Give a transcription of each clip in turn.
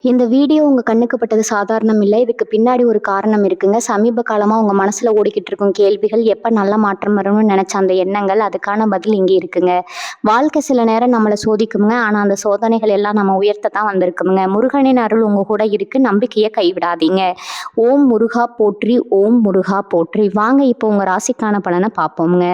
இந்த வீடியோ உங்க கண்ணுக்கு பட்டது சாதாரணம் இல்ல. இதுக்கு பின்னாடி ஒரு காரணம் இருக்குங்க. சமீப காலமா உங்க மனசுல ஓடிக்கிட்டு இருக்கும் கேள்விகள், எப்ப நல்ல மாற்றம் வரும்னு நெனச்ச அந்த எண்ணங்கள், அதுக்கான பதில் இங்க இருக்குங்க. வாழ்க்கை சில நேரம் நம்மள சோதிக்கும்ங்க. ஆனா அந்த சோதனைகள் எல்லாம் நம்ம உயர்த்த தான் வந்திருக்கும்ங்க. முருகனின் அருள் உங்க கூட இருக்கு. நம்பிக்கைய கைவிடாதீங்க. ஓம் முருகா போற்றி, ஓம் முருகா போற்றி. வாங்க இப்போ உங்க ராசிக்கான பலன பார்ப்போம்ங்க.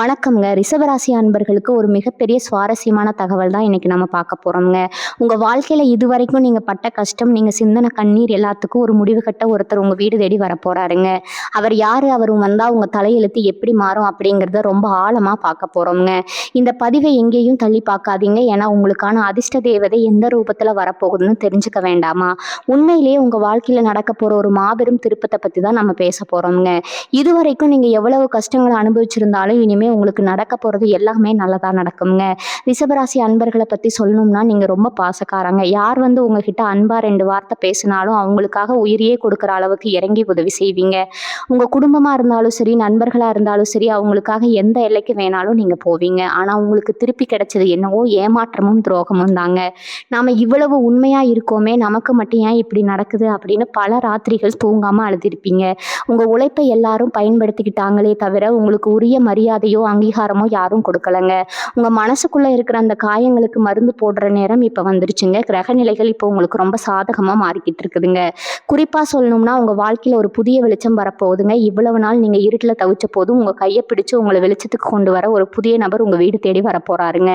வணக்கம்ங்க. ரிஷபராசி அன்பர்களுக்கு ஒரு மிகப்பெரிய சுவாரஸ்யமான தகவல் தான் இன்னைக்கு நம்ம பார்க்க போறோம்ங்க. உங்க வாழ்க்கையில இதுவரைக்கும் நீங்க பட்ட கஷ்டம், நீங்க சிந்தின கண்ணீர் எல்லாத்துக்கும் ஒரு முடிவு கட்ட ஒருத்தர் உங்க வீடு தேடி வரப்போறாருங்க. அவர் யாரு? அவர் வந்தா உங்க தலையெழுத்து எப்படி மாறும்? அப்படிங்கிறத ரொம்ப ஆழமா பார்க்க போறோம்ங்க. இந்த பதிவை எங்கேயும் தள்ளி பார்க்காதீங்க. ஏன்னா உங்களுக்கான அதிர்ஷ்ட தேவதை எந்த ரூபத்துல வரப்போகுதுன்னு தெரிஞ்சுக்க வேண்டாமா? உண்மையிலேயே உங்க வாழ்க்கையில நடக்க போற ஒரு மாபெரும் திருப்பத்தை பத்தி தான் நம்ம பேச போறோம்ங்க. இதுவரைக்கும் நீங்க எவ்வளவு கஷ்டங்களை அனுபவிச்சிருந்தாலும் இனிமே உங்களுக்கு நடக்க போறது எல்லாமே நல்லதா நடக்கும்ங்க. ரிஷபராசி அன்பர்களை பத்தி சொல்லணும்னா நீங்க ரொம்ப பாசக்காரங்க. யார் உங்ககிட்ட அன்பா 2 வார்த்தை பேசினாலும் அவங்களுக்காக உயிரையே கொடுக்குற அளவுக்கு இறங்கி உதவி செய்வீங்க. உங்க குடும்பமா இருந்தாலும் சரி, நண்பர்களா இருந்தாலும் சரி, அவங்களுக்காக எந்த எல்லைக்கு வேணாலும் நீங்க போவீங்க. ஆனா உங்களுக்கு திருப்பி கிடைச்சது என்னவோ ஏமாற்றமும் துரோகமும் தாங்க. நாம இவ்வளவு உண்மையா இருக்கோமே, நமக்கு மட்டும் ஏன் இப்படி நடக்குது அப்படின்னு பல ராத்திரிகள் தூங்காம அழுதிருப்பீங்க. உங்க உழைப்பை எல்லாரும் பயன்படுத்திக்கிட்டாங்களே தவிர உங்களுக்கு உரிய மரியாதையோ அங்கீகாரமோ யாரும் கொடுக்கலங்க. உங்க மனசுக்குள்ள இருக்கிற அந்த காயங்களுக்கு மருந்து போடுற நேரம் இப்ப வந்துருச்சுங்க. கிரகநிலைகள் இப்போ உங்களுக்கு ரொம்ப சாதகமா மாறிக்கிட்டு இருக்குதுங்க. குறிப்பா சொல்லணும்னா உங்க வாழ்க்கையில ஒரு புதிய வெளிச்சம் வரப்போகுதுங்க. இவ்வளவு நாள் நீங்க இருட்டுல தவிச்ச போது உங்க கையை பிடிச்சு உங்களை வெளிச்சத்துக்கு கொண்டு வர ஒரு புதிய நபர் உங்க வீடு தேடி வரப்போறாருங்க.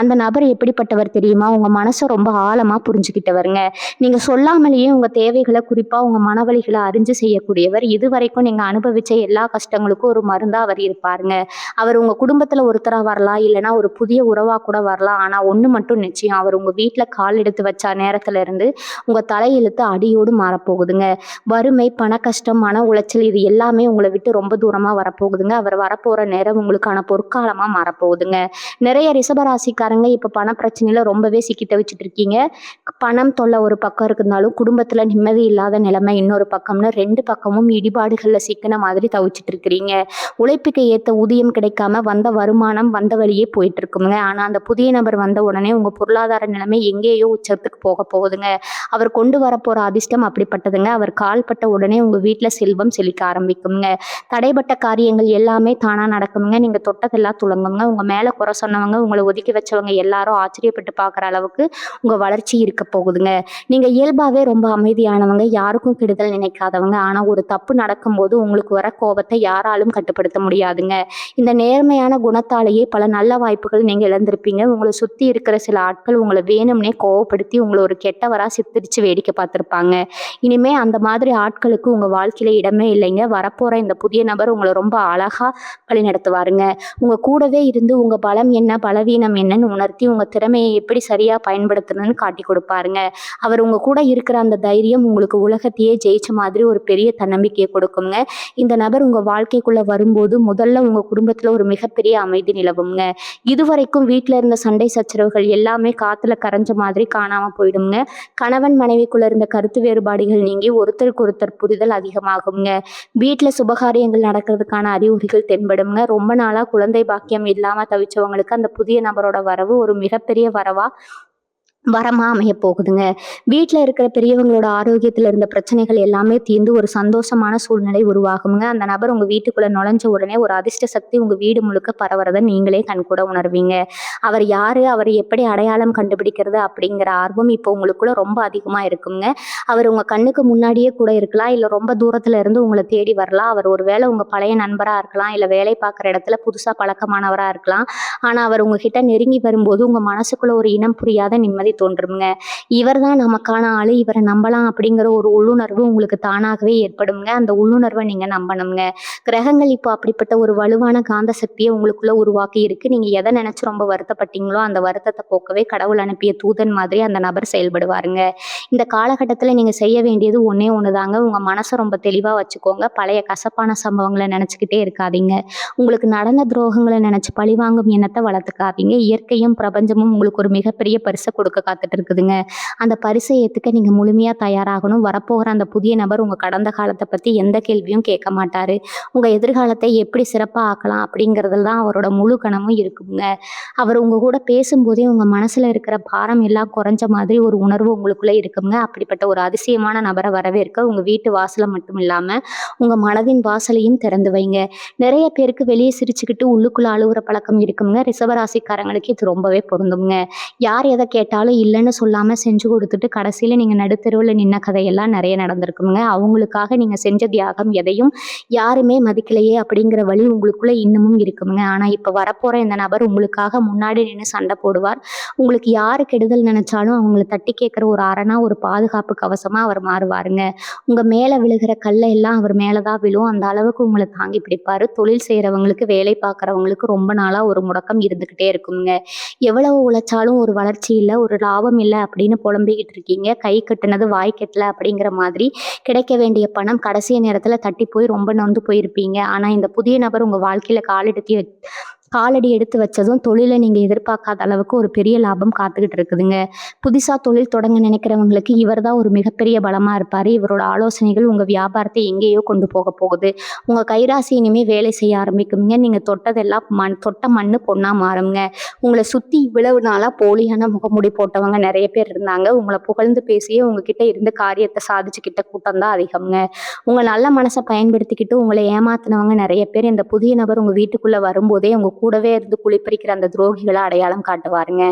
அந்த நபர் எப்படிப்பட்டவர் தெரியுமா? உங்க மனசை ரொம்ப ஆழமா புரிஞ்சுக்கிட்டவருங்க. நீங்க சொல்லாமலேயே உங்க தேவைகளை, குறிப்பா உங்க மனவலிகளை அறிஞ்சு செய்யக்கூடியவர். இதுவரைக்கும் நீங்க அனுபவிச்ச எல்லா கஷ்டங்களுக்கும் ஒரு மருந்தா அவர் இருப்பாருங்க. அவர் உங்க குடும்பத்துல ஒருத்தரா வரலாம், இல்லைன்னா ஒரு புதிய உறவா கூட வரலாம். ஆனா ஒண்ணு மட்டும் நிச்சயம், அவர் உங்க வீட்டுல கால் எடுத்து வச்ச நேரத்துல இருந்து உங்க தலையெழுத்து அடியோடு மாறப்போகுதுங்க. வறுமை, பண கஷ்டம், மன உளைச்சல் இது எல்லாமே உங்களை விட்டு ரொம்ப தூரமா வரப்போகுதுங்க. அவர் வரப்போற நேரம் உங்களுக்கான பொற்காலமா மாறப்போகுதுங்க. நிறைய ரிஷபராசிக்காரங்க இப்ப பண பிரச்சனையில ரொம்பவே சிக்கி தவிச்சிட்டு இருக்கீங்க. பணம் தொல்லை ஒரு பக்கம் இருந்தாலும் குடும்பத்துல நிம்மதி இல்லாத நிலைமை இன்னொரு பக்கம்னு 2 பக்கமும் இடிபாடுகள்ல சிக்கின மாதிரி தவிச்சிட்டு இருக்கிறீங்க. உழைப்புக்கு ஏத்த ஊதியம் கிடைக்காம வந்த வருமானம் வந்த வழியே போயிட்டு இருக்குங்க. ஆனா அந்த புதிய நபர் வந்த உடனே உங்க பொருளாதார நிலைமை எங்கேயோ உச்சத்துக்கு போக போகுதுங்க. அவர் கொண்டு வரப்போற அதிர்ஷ்டம் அப்படிப்பட்டதுங்க. அவர் கால்பட்ட உடனே உங்க வீட்டுல செல்வம் செழிக்க ஆரம்பிக்குங்க. தடைப்பட்ட காரியங்கள் எல்லாமே தானா நடக்குங்க. நீங்க தொட்டதெல்லாம் துளங்குங்க. உங்க மேல குறை சொன்னவங்க, உங்களை ஒதுக்கி வச்சவங்க எல்லாரும் ஆச்சரியப்பட்டு பார்க்குற அளவுக்கு உங்க வளர்ச்சி இருக்க போகுதுங்க. நீங்க இயல்பாவே ரொம்ப அமைதியானவங்க, யாருக்கும் கெடுதல் நினைக்காதவங்க. ஆனா ஒரு தப்பு நடக்கும்போது உங்களுக்கு வர கோபத்தை யாராலும் கட்டுப்படுத்த முடியாதுங்க. இந்த நேர்மையான குணத்தாலேயே பல நல்ல வாய்ப்புகள் நீங்க இழந்திருப்பீங்க. உங்களை சுத்தி இருக்கிற சில ஆட்கள் உங்களை வேணும்னே கோவப்படுத்தி உங்களை ஒரு கெட்டவரா சித்தரிச்சு வேடிக்கை பார்த்திருப்பாங்க. இனிமே அந்த மாதிரி ஆட்களுக்கு உங்க வாழ்க்கையில இடமே இல்லைங்க. வரப்போற இந்த புதிய நபர் உங்களை ரொம்ப அழகா வழி நடத்துவாருங்க. உங்க கூடவே இருந்து உங்க பலம் என்ன, பலவீனம் என்னன்னு உணர்த்தி உங்க திறமையை எப்படி சரியா பயன்படுத்தணும்னு காட்டி கொடுப்பாருங்க. அவர் உங்க கூட இருக்கிற அந்த தைரியம் உங்களுக்கு உலகத்தையே ஜெயிச்ச மாதிரி ஒரு பெரிய தன்னம்பிக்கையை கொடுக்குங்க. இந்த நபர் உங்க வாழ்க்கைக்குள்ள வரும்போது முதல்ல உங்க குடும்பத்துல ஒரு மிகப்பெரிய அமைதி நிலவுங்க. இதுவரைக்கும் வீட்டுல இருந்த சண்டை சச்சரவுகள் எல்லாமே காத்துல கரைஞ்ச மாதிரி காணாம போயிடுங்க. கணவன் மனைவிக்குள்ள இருந்த கருத்து வேறுபாடுகள் நீங்கி ஒருத்தருக்கு ஒருத்தர் புரிதல் அதிகமாகுங்க. வீட்டுல சுபகாரியங்கள் நடக்கிறதுக்கான அறிகுறிகள் தென்படுங்க. ரொம்ப நாளா குழந்தை பாக்கியம் இல்லாம தவிச்சவங்களுக்கு அந்த புதிய நபரோட வரவு ஒரு மிகப்பெரிய வரமா அமைய போகுதுங்க. வீட்டில் இருக்கிற பெரியவங்களோட ஆரோக்கியத்தில் இருந்த பிரச்சனைகள் எல்லாமே தீர்ந்து ஒரு சந்தோஷமான சூழ்நிலை உருவாகுங்க. அந்த நபர் உங்க வீட்டுக்குள்ள நுழைஞ்ச உடனே ஒரு அதிர்ஷ்ட சக்தி உங்க வீடு முழுக்க பரவுறதை நீங்களே கண்கூட உணர்வீங்க. அவர் யாரு, அவரை எப்படி அடையாளம் கண்டுபிடிக்கிறது அப்படிங்கிற ஆர்வம் இப்போ உங்களுக்குள்ள ரொம்ப அதிகமா இருக்குங்க. அவர் உங்க கண்ணுக்கு முன்னாடியே கூட இருக்கலாம், இல்லை ரொம்ப தூரத்துல இருந்து உங்களை தேடி வரலாம். அவர் ஒருவேளை உங்க பழைய நண்பரா இருக்கலாம், இல்லை வேலை பார்க்குற இடத்துல புதுசா பழக்கமானவரா இருக்கலாம். ஆனா அவர் உங்ககிட்ட நெருங்கி வரும்போது உங்க மனசுக்குள்ள ஒரு இனம் புரியாத நிம்மதி தோன்றுங்க. இவர் தான் நமக்கான ஆளு, இவரை நம்பலாம் அப்படிங்கிற ஒரு உள்ளுணர்வு உங்களுக்கு தானாகவே ஏற்படுங்க. அந்த உள்ளுணர்வை நீங்க நம்பணுங்க. கிரகங்கள் இப்போ அப்படிப்பட்ட ஒரு வலுவான காந்த சக்தியை உங்களுக்குள்ள உருவாக்கி இருக்கு. நீங்க எதை நினைச்சு ரொம்ப வருத்தப்பட்டீங்களோ அந்த வருத்தத்தை போக்கவே கடவுள் அனுப்பிய தூதன் மாதிரி அந்த நபர் செயல்படுவாருங்க. இந்த காலகட்டத்துல நீங்க செய்ய வேண்டியது ஒன்னே ஒண்ணுதாங்க. உங்க மனசை ரொம்ப தெளிவா வச்சுக்கோங்க. பழைய கசப்பான சம்பவங்களை நினைச்சுக்கிட்டே இருக்காதீங்க. உங்களுக்கு நடந்த துரோகங்களை நினைச்சு பழிவாங்கும் எண்ணத்தை வளர்த்துக்காதீங்க. இயற்கையும் பிரபஞ்சமும் உங்களுக்கு ஒரு மிகப்பெரிய பரிசை கொடுக்க காத்துட்டு இருக்குதுங்க. அந்த பரிசை ஏத்துக்க நீங்க முழுமையா தயாராகணும். வரப்போகிற அந்த புதிய நபர் உங்க கடந்த காலத்த பத்தி எந்த கேள்வியும் கேட்க மாட்டாரு. உங்க எதிர்காலத்தை எப்படி சிறப்பா ஆக்கலாம் அப்படிங்கிறதுல தான் அவரோட முழு கனமும் இருக்குங்க. அவர் உங்க கூட பேசும்போதே உங்க மனசுல இருக்கிற பாரம் எல்லாம் குறைஞ்ச மாதிரி ஒரு உணர்வு உங்களுக்குள்ள இருக்குங்க. அப்படிப்பட்ட ஒரு அதிசயமான நபரை வரவேற்க உங்க வீட்டு வாசல மட்டும் இல்லாம உங்க மனதின் வாசலையும் திறந்து வைங்க. நிறைய பேருக்கு வெளியே சிரிச்சுக்கிட்டு உள்ளுக்குள்ள அழுகுற பழக்கம் இருக்குங்க. ரிஷபராசிக்காரங்களுக்கு இது ரொம்பவே பொருந்துங்க. யார் எதை கேட்டாலும் இல்லைன்னு சொல்லாம செஞ்சு கொடுத்துட்டு கடைசியில நீங்க நடுத்தெருவுல நின்ன கதையெல்லாம் நிறைய நடந்திருக்குங்க. அவங்களுக்காக நீங்க செஞ்ச தியாகம் எதையும் யாருமே மதிக்கலையே அப்படிங்கிற வழி உங்களுக்குள்ள இன்னமும் இருக்குங்க. ஆனா இப்ப வரப்போற இந்த நபர் உங்களுக்காக முன்னாடி நின்று சண்டை போடுவார். உங்களுக்கு யாரு கெடுதல் நினைச்சாலும் அவங்கள தட்டி கேட்கிற ஒரு அரணா ஒரு பாதுகாப்பு கவசமா அவர் மாறுவாருங்க. உங்க மேல விழுகிற கல்லை எல்லாம் அவர் மேலதான் விழும். அந்த அளவுக்கு உங்களை தாங்கி பிடிப்பாரு. தொழில் செய்யறவங்களுக்கு வேலை பார்க்கறவங்களுக்கு ரொம்ப நாளா ஒரு முடக்கம் இருந்துகிட்டே இருக்குங்க. எவ்வளவு உழைச்சாலும் ஒரு வளர்ச்சி இல்லை, ஒரு லாபம் இல்லை அப்படின்னு புலம்பிக்கிட்டு இருக்கீங்க. கை கட்டுனது வாய் கட்டல அப்படிங்கிற மாதிரி கிடைக்க வேண்டிய பணம் கடைசி நேரத்துல தட்டி போய் ரொம்ப நொந்து போயிருப்பீங்க. ஆனா இந்த புதிய நபர் உங்க வாழ்க்கையில காலடி எடுத்து வச்சதும் தொழில நீங்க எதிர்பார்க்காத அளவுக்கு ஒரு பெரிய லாபம் காத்துக்கிட்டு இருக்குதுங்க. புதுசா தொழில் தொடங்க நினைக்கிறவங்களுக்கு இவர் தான் ஒரு மிகப்பெரிய பலமா இருப்பாரு. இவரோட ஆலோசனைகள் உங்க வியாபாரத்தை எங்கேயோ கொண்டு போக போகுது. உங்க கைராசி இனிமே வேலை செய்ய ஆரம்பிக்குங்க. நீங்க தொட்டதெல்லாம் தொட்ட மண்ணு பொண்ணா மாறுங்க. உங்களை சுத்தி இவ்வளவு நாளா போலியான முகமூடி போட்டவங்க நிறைய பேர் இருந்தாங்க. உங்களை புகழ்ந்து பேசியே உங்ககிட்ட இருந்து காரியத்தை சாதிச்சுக்கிட்ட கூட்டம் தான் அதிகம்ங்க. உங்க நல்ல மனசை பயன்படுத்திக்கிட்டு உங்களை ஏமாத்தினவங்க நிறைய பேர் இந்த புதிய நபர் உங்க வீட்டுக்குள்ள வரும்போதே உங்க கூடவே இருந்து குளிப்பறிக்கிற அந்த துரோகிகளை அடையாளம் காட்டுவாருங்க.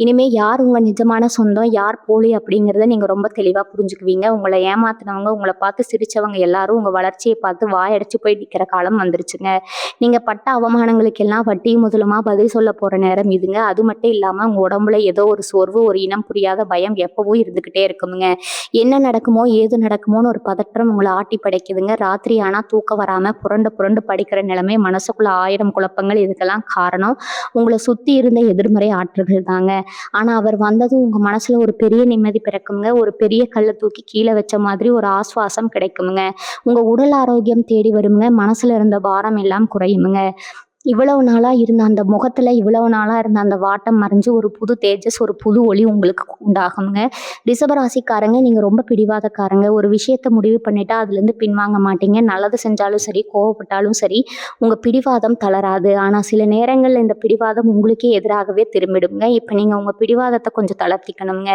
இனிமே யார் உங்க நிஜமான சொந்தம், யார் போலி அப்படிங்கிறத நீங்க ரொம்ப தெளிவா புரிஞ்சுக்குவீங்க. உங்களை ஏமாத்தினவங்க, உங்களை பார்த்து சிரிச்சவங்க எல்லாரும் உங்க வளர்ச்சியை பார்த்து வாயடைச்சு போய் நிற்கிற காலம் வந்துருச்சுங்க. நீங்க பட்ட அவமானங்களுக்கு எல்லாம் வட்டி முதலுமா பதில் சொல்ல போற நேரம் இதுங்க. அது மட்டும் இல்லாம உங்க உடம்புல ஏதோ ஒரு சோர்வு, ஒரு இனம் புரியாத பயம் எப்பவும் இருந்துகிட்டே இருக்குங்க. என்ன நடக்குமோ ஏது நடக்குமோன்னு ஒரு பதற்றம் உங்களை ஆட்டி படைக்குதுங்க. ராத்திரி ஆனா தூக்கம் வராம புரண்டு புரண்டு படிக்கிற நிலைமை, மனசுக்குள்ள 1000 குழப்பங்கள். இதுக்கெல்லாம் காரணம் உங்களை சுத்தி இருந்த எதிர்மறை ஆற்றல்கள் தாங்க. ஆனா அவர் வந்ததும் உங்க மனசுல ஒரு பெரிய நிம்மதி பிறக்குங்க. ஒரு பெரிய கல்லை தூக்கி கீழே வச்ச மாதிரி ஒரு ஆஸ்வாசம் கிடைக்குங்க. உங்க உடல் ஆரோக்கியம் தேடி வருங்க. மனசுல இருந்த பாரம் எல்லாம் குறையுமுங்க. இவ்வளவு நாளா இருந்த அந்த முகத்துல இவ்வளவு நாளா இருந்த அந்த வாட்டம் மறைஞ்சு ஒரு புது தேஜஸ், ஒரு புது ஒளி உங்களுக்கு உண்டாகுங்க. ரிஷபராசிக்காரங்க நீங்க ரொம்ப பிடிவாதக்காரங்க. ஒரு விஷயத்த முடிவு பண்ணிட்டா அதுல இருந்து பின்வாங்க மாட்டீங்க. நல்லது செஞ்சாலும் சரி, கோவப்பட்டாலும் சரி, உங்க பிடிவாதம் தளராது. ஆனா சில நேரங்கள்ல இந்த பிடிவாதம் உங்களுக்கே எதிராகவே திரும்பிடுங்க. இப்ப நீங்க உங்க பிடிவாதத்தை கொஞ்சம் தளர்த்திக்கணுங்க.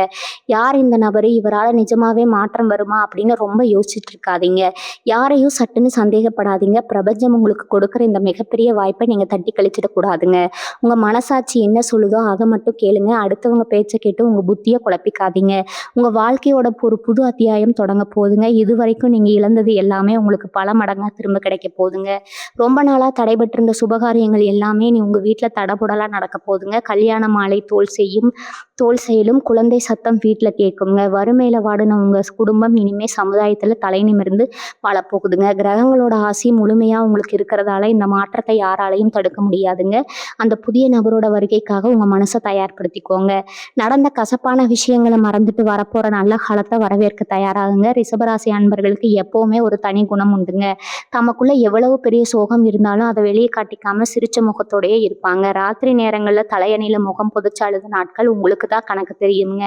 யார் இந்த நபரு, இவரால நிஜமாவே மாற்றம் வருமா அப்படின்னு ரொம்ப யோசிச்சுட்டு இருக்காதீங்க. யாரையும் சட்டுன்னு சந்தேகப்படாதீங்க. பிரபஞ்சம் உங்களுக்கு கொடுக்குற இந்த மிகப்பெரிய வாய்ப்பை நீங்க தட்டி கழிச்சிடக்கூடாதுங்க. உங்க மனசாட்சி என்ன சொல்லுதோ அதை மட்டும் கேளுங்க. அடுத்தவங்க பேச்சை கேட்டு உங்க புத்தியை குழப்பிக்காதீங்க. உங்க வாழ்க்கையோட ஒரு புது அத்தியாயம் தொடங்க போகுதுங்க. இது வரைக்கும் நீங்க இழந்தது எல்லாமே உங்களுக்கு பல மடங்கா திரும்ப கிடைக்க போகுதுங்க. ரொம்ப நாளா தடைபட்டிருந்த சுபகாரியங்கள் எல்லாமே நீ உங்க வீட்டுல தடபுடலா நடக்க போகுதுங்க. கல்யாண மாலை தோல் செயலும் குழந்தை சத்தம் வீட்டுல கேட்குங்க. வறுமையில வாடின உங்க குடும்பம் இனிமே சமுதாயத்துல தலை நிமிர்ந்து வாழப்போகுதுங்க. கிரகங்களோட ஆசி முழுமையா உங்களுக்கு இருக்கிறதால இந்த மாற்றத்தை யாராலையும் தடுக்க முடியாதுங்க. அந்த புதிய நபரோட வருகைக்காக உங்க மனசை தயார்படுத்திக்கோங்க. நடந்த கசப்பான விஷயங்களை மறந்துட்டு வரப்போற நல்ல காலத்தை வரவேற்க தயாராகுங்க. ரிஷபராசி அன்பர்களுக்கு எப்பவுமே ஒரு தனி குணம் உண்டுங்க. தமக்குள்ள எவ்வளவு பெரிய சோகம் இருந்தாலும் அதை வெளியே காட்டிக்காம சிரிச்ச முகத்தோடயே இருப்பாங்க. ராத்திரி நேரங்கள்ல தலையணியில முகம் புதைச்சு அழுத நாட்கள் உங்களுக்கு தான் கணக்கு தெரியுங்க.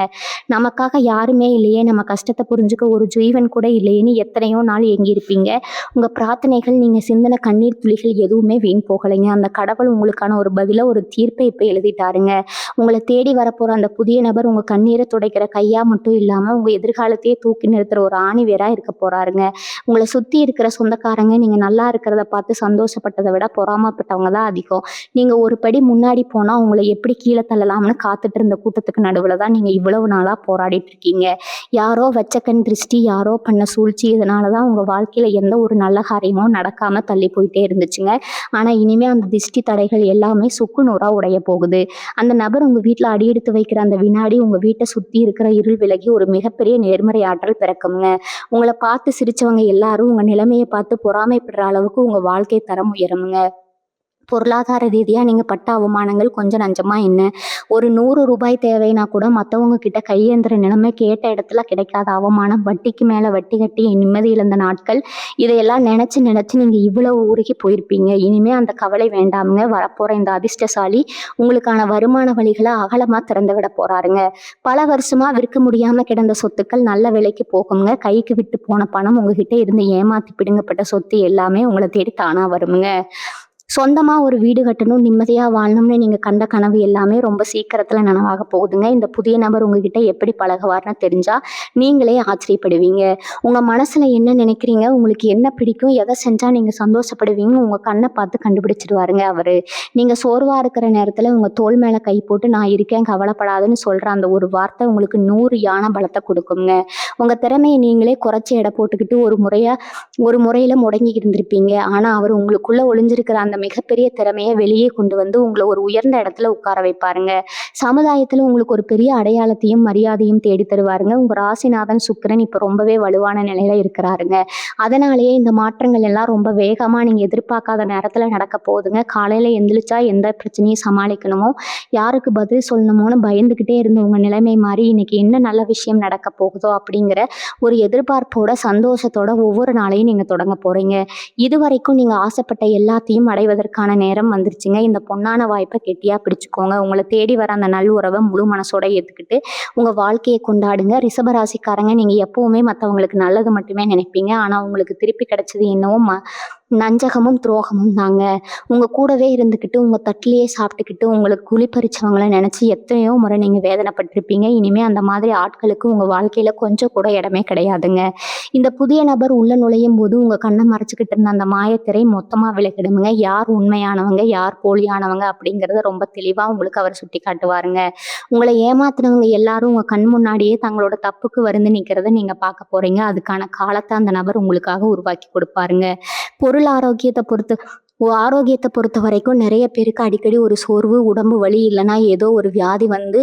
நமக்காக யாருமே இல்லையே, நம்ம கஷ்டத்தை புரிஞ்சுக்க ஒரு ஜீவன் கூட இல்லையேன்னு எத்தனையோ நாள் ஏங்கியிருப்பீங்க. உங்க பிரார்த்தனைகள், நீங்க சிந்தின கண்ணீர் துளிகள் எதுவுமே வீண் போகலைங்க. அந்த கடவுள் உங்களுக்கான ஒரு பதில, ஒரு தீர்ப்பை இப்ப எழுதிட்டாருங்க. உங்களை தேடி வரப்போற அந்த புதிய நபர் உங்க கண்ணீரை துடைக்கிற கையா மட்டும் இல்லாம உங்க எதிர்காலத்தையே தூக்கி நிறுத்துற ஒரு ஆணி வேரா இருக்க போறாருங்க. உங்களை சுத்தி இருக்கிற சொந்தக்காரங்க நீங்க நல்லா இருக்கிறத பார்த்து சந்தோஷப்பட்டதை விட பொறாமப்பட்டவங்க தான் அதிகம். நீங்க ஒரு படி முன்னாடி போனா உங்களை எப்படி கீழே தள்ளலாம்னு காத்துட்டு இருந்த கூட்டத்துக்கு நடுவுல தான் நீங்க இவ்வளவு நாளா போராடிட்டு இருக்கீங்க. யாரோ வச்ச கண் திருஷ்டி, யாரோ பண்ண சூழ்ச்சி, இதனாலதான் உங்க வாழ்க்கையில எந்த ஒரு நல்ல காரியமும் நடக்காம தள்ளி போயிட்டே இருந்துச்சுங்க. ஆனா இனிமே அந்த திஷ்டி தடைகள் எல்லாமே சுக்கு நூறா உடைய போகுது. அந்த நபர் உங்க வீட்டுல அடியெடுத்து வைக்கிற அந்த வினாடி உங்க வீட்டை சுத்தி இருக்கிற இருள் விலகி ஒரு மிகப்பெரிய நேர்மறை ஆற்றல் பிறக்குங்க. உங்களை பார்த்து சிரிச்சவங்க எல்லாரும் உங்க நிலைமையை பார்த்து பொறாமைப்படுற அளவுக்கு உங்க வாழ்க்கை தரம் உயருங்க. பொருளாதார ரீதியாக நீங்கள் பட்ட அவமானங்கள் கொஞ்சம் நஞ்சமா என்ன? ஒரு 100 ரூபாய் தேவைன்னா கூட மற்றவங்க கிட்ட கையேந்திர நிலைமை, கேட்ட இடத்துல கிடைக்காத அவமானம், வட்டிக்கு மேலே வட்டி கட்டி நிம்மதி இழந்த நாட்கள், இதையெல்லாம் நினச்சி நினச்சி நீங்கள் இவ்வளவு உருகி போயிருப்பீங்க. இனிமே அந்த கவலை வேண்டாமுங்க. வரப்போகிற இந்த அதிர்ஷ்டசாலி உங்களுக்கான வருமான வழிகளை அகலமாக திறந்து விட போகிறாருங்க. பல வருஷமாக விற்க முடியாமல் கிடந்த சொத்துக்கள் நல்ல விலைக்கு போகுங்க. கைக்கு விட்டு போன பணம், உங்ககிட்ட இருந்து ஏமாற்றி பிடுங்கப்பட்ட சொத்து எல்லாமே உங்களை தேடி தானாக வருமுங்க. சொந்தமா ஒரு வீடு கட்டணும், நிம்மதியா வாழணும்னு நீங்க கண்ட கனவு எல்லாமே ரொம்ப சீக்கிரத்துல நனவாக போகுதுங்க. இந்த புதிய நபர் உங்ககிட்ட எப்படி பழகுவார்னு தெரிஞ்சா நீங்களே ஆச்சரியப்படுவீங்க. உங்க மனசுல என்ன நினைக்கிறீங்க, உங்களுக்கு என்ன பிடிக்கும், எதை செஞ்சா நீங்க சந்தோஷப்படுவீங்க, உங்க கண்ணை பார்த்து கண்டுபிடிச்சிடுவாருங்க அவரு. நீங்க சோர்வா இருக்கிற நேரத்துல உங்க தோள் மேல கை போட்டு நான் இருக்கேன் கவலைப்படாதுன்னு சொல்ற அந்த ஒரு வார்த்தை உங்களுக்கு 100 யானை பலத்தை கொடுக்குங்க. உங்க திறமையை நீங்களே குறைச்சி எடை போட்டுக்கிட்டு ஒரு முறையில முடங்கி இருந்திருப்பீங்க. ஆனா அவர் உங்களுக்குள்ள ஒளிஞ்சிருக்கிற அந்த மிகப்பெரிய திறமையை வெளியே கொண்டு வந்து உங்களை ஒரு உயர்ந்த இடத்துல உட்கார வைப்பாருங்க. சமுதாயத்துல உங்களுக்கு ஒரு பெரிய அடையாளத்தையும் மரியாதையும் தேடி தருவாருங்க. உங்க ராசிநாதன் சுக்கிரன் இப்ப ரொம்பவே வலுவான நிலையில இருக்கிறாருங்க. அதனாலேயே இந்த மாற்றங்கள் எல்லாம் ரொம்ப வேகமா நீங்க எதிர்பார்க்காத நேரத்துல நடக்க போகுதுங்க. காலையில எந்திரிச்சா எந்த பிரச்சனையும் சமாளிக்கணுமோ, யாருக்கு பதில் சொல்லணுமோன்னு பயந்துகிட்டே இருந்த உங்க நிலைமை மாறி இன்னைக்கு என்ன நல்ல விஷயம் நடக்க போகுதோ அப்படிங்கிற ஒரு எதிர்பார்ப்போட, சந்தோஷத்தோட ஒவ்வொரு நாளையும் நீங்க தொடங்க போறீங்க. இதுவரைக்கும் நீங்க ஆசைப்பட்ட எல்லாத்தையும் அடைவதற்கான நேரம் வந்துருச்சுங்க. இந்த பொன்னான வாய்ப்பை கெட்டியா பிடிச்சுக்கோங்க. உங்களை தேடி வர அந்த நல் உறவை முழு மனசோட ஏத்துக்கிட்டு உங்க வாழ்க்கையை கொண்டாடுங்க. ரிஷபராசிக்காரங்க, நீங்க எப்பவுமே மற்றவங்களுக்கு நல்லது மட்டுமே நினைப்பீங்க. ஆனா உங்களுக்கு திருப்பி கிடைச்சது என்னவோ நஞ்சகமும் துரோகமும் தாங்க. உங்க கூடவே இருந்துக்கிட்டு, உங்க தட்டிலேயே சாப்பிட்டுக்கிட்டு, உங்களுக்கு குழிப்பறிச்சவங்களை நினைச்சு எத்தனையோ முறை நீங்க வேதனைப்பட்டிருப்பீங்க. இனிமே அந்த மாதிரி ஆட்களுக்கு உங்க வாழ்க்கையில கொஞ்சம் கூட இடமே கிடையாதுங்க. இந்த புதிய நபர் உள்ள நுழையும் போது உங்க கண்ணை மறைச்சுக்கிட்டு இருந்த அந்த மாயத்திரை மொத்தமா விலகிடுமுங்க. யார் உண்மையானவங்க, யார் போலியானவங்க அப்படிங்கறத ரொம்ப தெளிவா உங்களுக்கு அவர் சுட்டி காட்டுவாருங்க. உங்களை ஏமாத்துனவங்க எல்லாரும் உங்க கண் முன்னாடியே தங்களோட தப்புக்கு வருந்து நிக்கிறத நீங்க பார்க்க போறீங்க. அதுக்கான காலத்தை அந்த நபர் உங்களுக்காக உருவாக்கி கொடுப்பாருங்க. ஆரோக்கியத்தை பொறுத்த வரைக்கும் நிறைய பேருக்கு அடிக்கடி ஒரு சோர்வு, உடம்பு வலி, இல்லைன்னா ஏதோ ஒரு வியாதி வந்து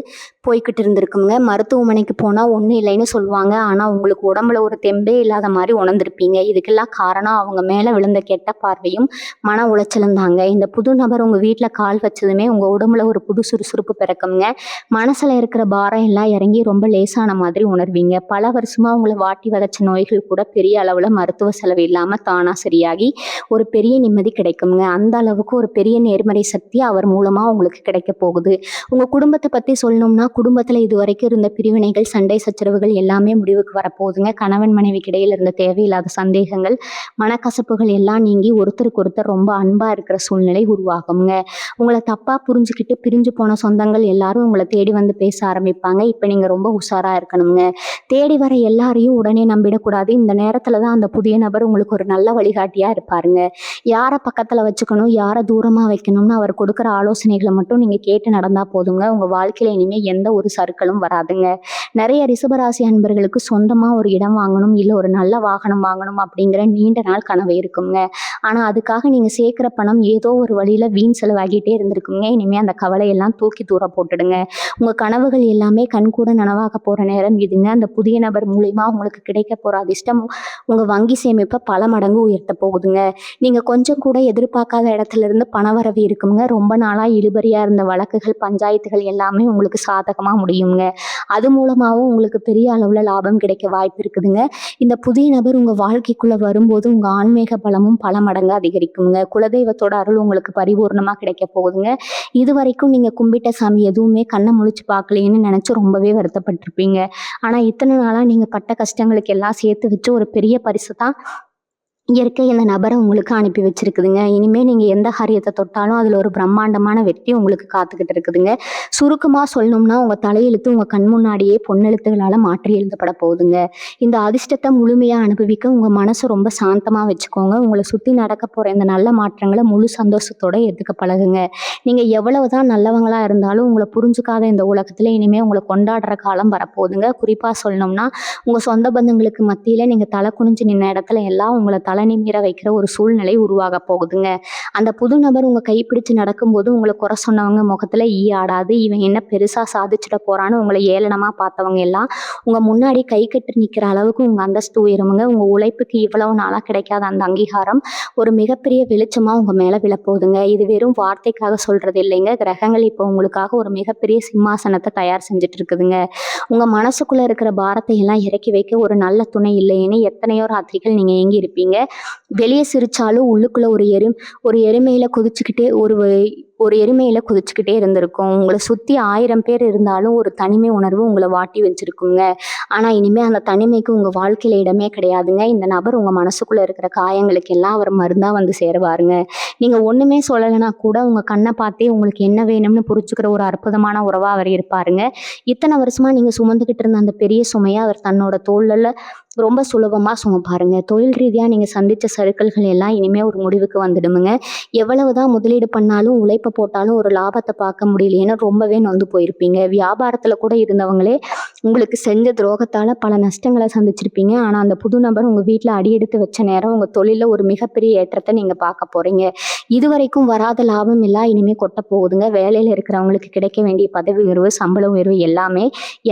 போய்கிட்டு இருந்திருக்குங்க. மருத்துவமனைக்கு போனால் ஒன்றும் இல்லைன்னு சொல்லுவாங்க. ஆனால் உங்களுக்கு உடம்புல ஒரு தெம்பே இல்லாத மாதிரி உணர்ந்திருப்பீங்க. இதுக்கெல்லாம் காரணம் அவங்க மேலே விழுந்த கெட்ட பார்வையும் மன உளைச்சலும் தாங்க. இந்த புது நபர் உங்கள் வீட்டில் கால் வச்சதுமே உங்கள் உடம்புல ஒரு புது சுறுசுறுப்பு பிறக்குங்க. மனசில் இருக்கிற பாரம் எல்லாம் இறங்கி ரொம்ப லேசான மாதிரி உணர்வீங்க. பல வருஷமாக உங்களை வாட்டி வதச்ச நோய்கள் கூட பெரிய அளவில் மருத்துவ செலவு இல்லாமல் தானாக சரியாகி ஒரு பெரிய நிம்மதி கிடைக்குங்க. அந்த அளவுக்கு ஒரு பெரிய நேர்மறை சக்தி அவர் மூலமா உங்களுக்கு கிடைக்க போகுது. உங்க குடும்பத்தை பத்தி சொல்லணும்னா, குடும்பத்துல இது வரைக்கும் இருந்த பிரிவினைகள், சண்டை சச்சரவுகள் எல்லாமே முடிவுக்கு வரப்போகுதுங்க. கணவன் மனைவிக்கு இடையில இருந்த தேவையில்லாத சந்தேகங்கள், மனக்கசப்புகள் எல்லாம் நீங்கி ஒருத்தருக்கு ஒருத்தர் ரொம்ப அன்பா இருக்கிற சூழ்நிலை உருவாகுங்க. உங்களை தப்பா புரிஞ்சுக்கிட்டு பிரிஞ்சு போன சொந்தங்கள் எல்லாரும் உங்களை தேடி வந்து பேச ஆரம்பிப்பாங்க. இப்ப நீங்க ரொம்ப உஷாரா இருக்கணுங்க. தேடி வர எல்லாரையும் உடனே நம்பிடக்கூடாது. இந்த நேரத்துலதான் அந்த புதிய நபர் உங்களுக்கு ஒரு நல்ல வழிகாட்டியா இருப்பாருங்க. யாரை பக்கத்துல வச்சுக்கணும், யாரை தூரமா வைக்கணும்னு அவர் கொடுக்குற ஆலோசனைகளை மட்டும் நீங்க கேட்டு நடந்தா போதுங்க. உங்க வாழ்க்கையில இனிமே எந்த ஒரு சறுக்கலும் வராதுங்க. நிறைய ரிஷபராசி அன்பர்களுக்கு சொந்தமா ஒரு இடம் வாங்கணும், இல்ல ஒரு நல்ல வாகனம் வாங்கணும் அப்படிங்கிற நீண்ட நாள் கனவு இருக்குங்க. ஆனா அதுக்காக நீங்க சேர்க்கிற பணம் ஏதோ ஒரு வழியில வீண் செலவாகிட்டே இருந்திருக்குங்க. இனிமே அந்த கவலையெல்லாம் தூக்கி தூர போட்டுடுங்க. உங்க கனவுகள் எல்லாமே கண்கூட நனவாக போற நேரம் இதுங்க. அந்த புதிய நபர் மூலியமா உங்களுக்கு கிடைக்க போற அதிர்ஷ்டம் உங்க வங்கி சேமிப்பை பல மடங்கு உயர்த்த போகுதுங்க. நீங்க கொஞ்சம் கூட எதிர்பார்க்காத இடத்துல இருந்து பணவரவு இருக்குங்க. ரொம்ப நாளா இழுபறியா இருந்த வழக்குகள், பஞ்சாயத்துகள் எல்லாமே உங்களுக்கு சாதகமா முடியுங்க. அது மூலமாகவும் உங்களுக்கு பெரிய அளவுல லாபம் கிடைக்க வாய்ப்பு இருக்குதுங்க. இந்த புதிய நபர் உங்க வாழ்க்கைக்குள்ள வரும்போது உங்க ஆன்மீக பலமும் பல மடங்கு அதிகரிக்குங்க. குலதெய்வத்தோட அருள் உங்களுக்கு பரிபூர்ணமா கிடைக்க போகுதுங்க. இது வரைக்கும் நீங்க கும்பிட்ட சாமி எதுவுமே கண்ணை முழிச்சு பார்க்கலைன்னு நினைச்சு ரொம்பவே வருத்தப்பட்டிருப்பீங்க. ஆனா இத்தனை நாளா நீங்க பட்ட கஷ்டங்களுக்கு எல்லாம் சேர்த்து வச்சு ஒரு பெரிய பரிசு தான் இயற்கை இந்த நபரை உங்களுக்கு அனுப்பி வச்சிருக்குதுங்க. இனிமே நீங்க எந்த காரியத்தை தொட்டாலும் அதுல ஒரு பிரம்மாண்டமான வெற்றி உங்களுக்கு காத்துக்கிட்டு இருக்குதுங்க. சுருக்கமா சொல்லணும்னா, உங்க தலையெழுத்து உங்க கண் முன்னாடியே பொன்னெழுத்துகளால மாற்றி எழுதப்பட போகுதுங்க. இந்த அதிர்ஷ்டத்தை முழுமையா அனுபவிக்க உங்க மனசை ரொம்ப சாந்தமா வச்சுக்கோங்க. உங்களை சுத்தி நடக்க போற இந்த நல்ல மாற்றங்களை முழு சந்தோஷத்தோட ஏத்துக்க பழகுங்க. நீங்க எவ்வளவுதான் நல்லவங்களா இருந்தாலும் உங்களை புரிஞ்சுக்காத இந்த உலகத்துல இனிமே உங்களை கொண்டாடுற காலம் வரப்போகுதுங்க. குறிப்பா சொல்லணும்னா, உங்க சொந்த பந்தங்களுக்கு மத்தியில நீங்க தலை குனிஞ்சு நின்ன இடத்துல எல்லாம் உங்களை தலை தலை நிமிர வைக்கிற ஒரு சூழ்நிலை உருவாக போகுதுங்க. அந்த புது நபர் உங்க கைப்பிடிச்சு நடக்கும்போது உங்களை குறை சொன்னவங்க முகத்துல ஈ ஆடாது. இவன் என்ன பெருசா சாதிச்சிட போறான்னு உங்களை ஏளனமா பார்த்தவங்க எல்லாம் உங்க முன்னாடி கை கட்டி நிக்கிற அளவுக்கு உங்க அந்தஸ்து உயருமுங்க. உங்க உழைப்புக்கு இவ்வளவு நாளா கிடைக்காத அந்த அங்கீகாரம் ஒரு மிகப்பெரிய வெளிச்சமா உங்க மேல விழப்போகுதுங்க. இது வெறும் வார்த்தைக்காக சொல்றது இல்லைங்க. கிரகங்கள் இப்போ உங்களுக்காக ஒரு மிகப்பெரிய சிம்மாசனத்தை தயார் செஞ்சுட்டு இருக்குதுங்க. உங்க மனசுக்குள்ள இருக்கிற பாரத்தை எல்லாம் இறக்கி வைக்க ஒரு நல்ல துணை இல்லைன்னு எத்தனையோ ராத்திரிகள் நீங்க ஏங்கி இருப்பீங்க. வெளியே சிரிச்சாலும் உள்ளுக்குள்ள ஒரு எருமையில குதிச்சுக்கிட்டே இருந்திருக்கும். உங்களை சுத்தி 1000 பேர் இருந்தாலும் ஒரு தனிமை உணர்வு உங்களை வாட்டி வச்சிருக்குங்க. ஆனா இனிமே அந்த தனிமைக்கு உங்க வாழ்க்கையில இடமே கிடையாதுங்க. இந்த நபர் உங்க மனசுக்குள்ள இருக்கிற காயங்களுக்கு எல்லாம் அவர் மருந்தா வந்து சேருவாருங்க. நீங்க ஒண்ணுமே சொல்லலைன்னா கூட உங்க கண்ணை பார்த்தே உங்களுக்கு என்ன வேணும்னு புரிஞ்சுக்கிற ஒரு அற்புதமான உறவா அவர் இருப்பாருங்க. இத்தனை வருஷமா நீங்க சுமந்துகிட்டு இருந்த அந்த பெரிய சுமையை அவர் தன்னோட தோள்ல ரொம்ப சுலபமா சுமப்பாருங்க. தொழில் ரீதியா நீங்க சந்திச்ச சறுக்கல்கள் எல்லாம் இனிமே ஒரு முடிவுக்கு வந்துடுமுங்க. எவ்வளவுதான் முதலீடு பண்ணாலும் உழைப்ப போட்டாலும் ஒரு லாபத்தை பார்க்க முடியலையேன்னு ரொம்பவே நொந்து போயிருப்பீங்க. வியாபாரத்துல கூட இருந்தவங்களே உங்களுக்கு செஞ்ச துரோகத்தால பல நஷ்டங்களை சந்திச்சிருப்பீங்க. ஆனா அந்த புது நபர் உங்க வீட்டுல அடியெடுத்து வச்ச நேரம் உங்க தொழில ஒரு மிகப்பெரிய ஏற்றத்தை நீங்க பார்க்க போறீங்க. இதுவரைக்கும் வராத லாபம் எல்லாம் இனிமே கொட்ட போகுதுங்க. வேலையில இருக்கிறவங்களுக்கு கிடைக்க வேண்டிய பதவி உயர்வு, சம்பள உயர்வு எல்லாமே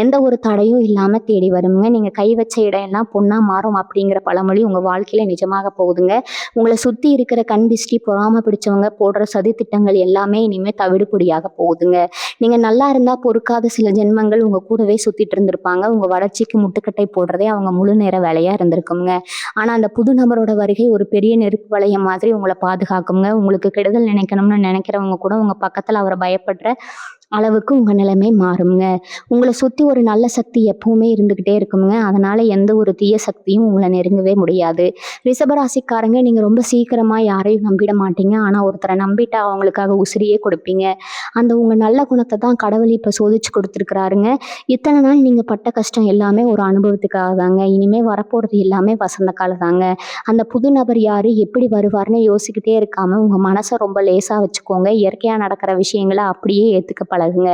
எந்த ஒரு தடையும் இல்லாம தேடி வருங்க. நீங்க கை வச்ச இடம் எல்லாம் பொண்ணா மாறும் அப்படிங்கிற பழமொழி உங்க வாழ்க்கையில நிஜமாக போகுதுங்க. உங்களை சுத்தி இருக்கிற கண் திஷ்டி, பொறாம பிடிச்சவங்க போடுற சதி திட்டங்கள் எல்லாமே இனிமே தவிடுபொடியாக போகுதுங்க. நீங்க நல்லா இருந்தா பொறுக்காத சில ஜென்மங்கள் உங்க கூடவே சுத்திட்டு இருந்திருப்பாங்க. உங்க வளர்ச்சிக்கு முட்டுக்கட்டை போடுறதே அவங்க முழு நேர வேலையா இருந்திருக்குங்க. ஆனா அந்த புது நபரோட வருகை ஒரு பெரிய நெருப்பு வளையம் மாதிரி உங்களை பாதுகாக்குங்க. உங்களுக்கு கெடுதல் நினைக்கணும்னு நினைக்கிறவங்க கூட உங்க பக்கத்துல அவரை பயப்படுற அளவுக்கு உங்க நிலைமை மாறுங்க. உங்களை சுத்தி ஒரு நல்ல சக்தி எப்பவுமே இருந்துகிட்டே இருக்குங்க. அதனால எந்த ஒரு தீய சக்தியும் உங்களை நெருங்கவே முடியாது. ரிஷபராசிக்காரங்க, நீங்க ரொம்ப சீக்கிரமா யாரையும் நம்பிட மாட்டீங்க. ஆனா ஒருத்தரை நம்பிட்டா அவங்களுக்காக உசிரியே கொடுப்பீங்க. அந்த உங்க நல்ல குணத்தை தான் கடவுள் இப்ப சோதிச்சு கொடுத்துருக்கிறாருங்க. இத்தனை நாள் நீங்க பட்ட கஷ்டம் எல்லாமே ஒரு அனுபவத்துக்காக தாங்க. இனிமே வரப்போறது எல்லாமே வசந்த காலம் தாங்க. அந்த புது நபர் யாரு, எப்படி வருவார்னு யோசிக்கிட்டே இருக்காம உங்க மனசை ரொம்ப லேசா வச்சுக்கோங்க. இயற்கையா நடக்கிற விஷயங்களை அப்படியே ஏத்துக்க பழகுங்க.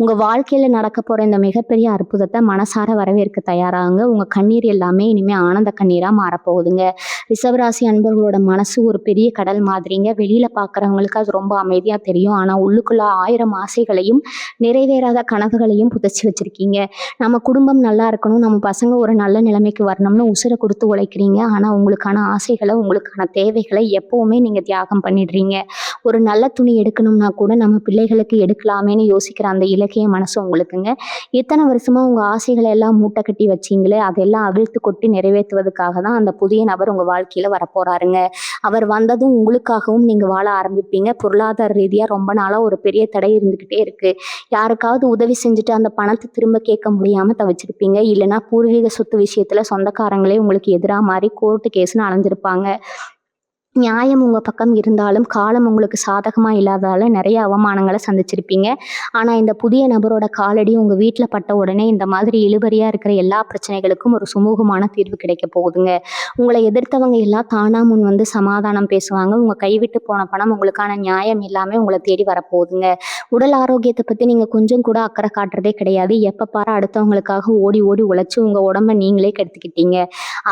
உங்க வாழ்க்கையில நடக்க போற இந்த மிகப்பெரிய அற்புதத்தை மனசார வரவேற்க தயாராகுங்க. உங்க கண்ணீர் எல்லாமே இனிமே ஆனந்த கண்ணீரா மாறப்போகுதுங்க. ரிஷபராசி அன்பர்களோட மனசு ஒரு பெரிய கடல் மாதிரிங்க. வெளியில பாக்குறவங்களுக்கு அது ரொம்ப அமைதியா தெரியும். ஆனா உள்ளுக்குள்ள 1000 ஆசைகளையும் நிறைவேறாத கனவுகளையும் புதைச்சி வச்சிருக்கீங்க. நம்ம குடும்பம் நல்லா இருக்கணும், நம்ம பசங்க ஒரு நல்ல நிலைமைக்கு வரணும்னு உசுரை கொடுத்து உழைக்கிறீங்க. ஆனா உங்களுக்கான ஆசைகளை, உங்களுக்கான தேவைகளை எப்பவுமே நீங்க தியாகம் பண்ணிடுறீங்க. ஒரு நல்ல துணி எடுக்கணும்னா கூட நம்ம பிள்ளைகளுக்கு எடுக்கலாமேன்னு யோசிக்கிற அந்த இலக்கிய மனசு உங்களுக்குங்க. இத்தனை வருஷமா உங்க ஆசைகளை எல்லாம் மூட்டை கட்டி வச்சீங்களே, அதெல்லாம் அவிழ்த்து கொட்டி நிறைவேற்றுவதற்காக தான் அந்த புதிய நபர் உங்க வாழ்க்கையில வரப்போறாருங்க. அவர் வந்ததும் உங்களுக்காகவும் நீங்க வாழ ஆரம்பிப்பீங்க. பொருளாதார ரீதியா ரொம்ப நாளா ஒரு பெரிய தடை இருந்துகிட்டே இருக்கு. யாருக்காவது உதவி செஞ்சுட்டு அந்த பணத்தை திரும்ப கேட்க முடியாம தவிச்சிருப்பீங்க. இல்லைன்னா பூர்வீக சொத்து விஷயத்துல சொந்தக்காரங்களே உங்களுக்கு எதிராக மாறி கோர்ட்டு கேஸ்ன்னு அலைஞ்சிருப்பாங்க. நியாயம் உங்க பக்கம் இருந்தாலும் காலம் உங்களுக்கு சாதகமா இல்லாததால நிறைய அவமானங்களை சந்திச்சிருப்பீங்க. ஆனா இந்த புதிய நபரோட காலடி உங்க வீட்டுல பட்ட உடனே இந்த மாதிரி இழுபறியா இருக்கிற எல்லா பிரச்சனைகளுக்கும் ஒரு சுமூகமான தீர்வு கிடைக்க போகுதுங்க. உங்களை எதிர்த்தவங்க எல்லாம் தானா முன் வந்து சமாதானம் பேசுவாங்க. உங்க கைவிட்டு போன பணம், உங்களுக்கான நியாயம் எல்லாமே உங்களை தேடி வரப்போகுதுங்க. உடல் ஆரோக்கியத்தை பத்தி நீங்க கொஞ்சம் கூட அக்கறை காட்டுறதே கிடையாது. எப்ப பாரு அடுத்தவங்களுக்காக ஓடி ஓடி உழைச்சு உங்க உடம்ப நீங்களே கெடுத்துக்கிட்டீங்க.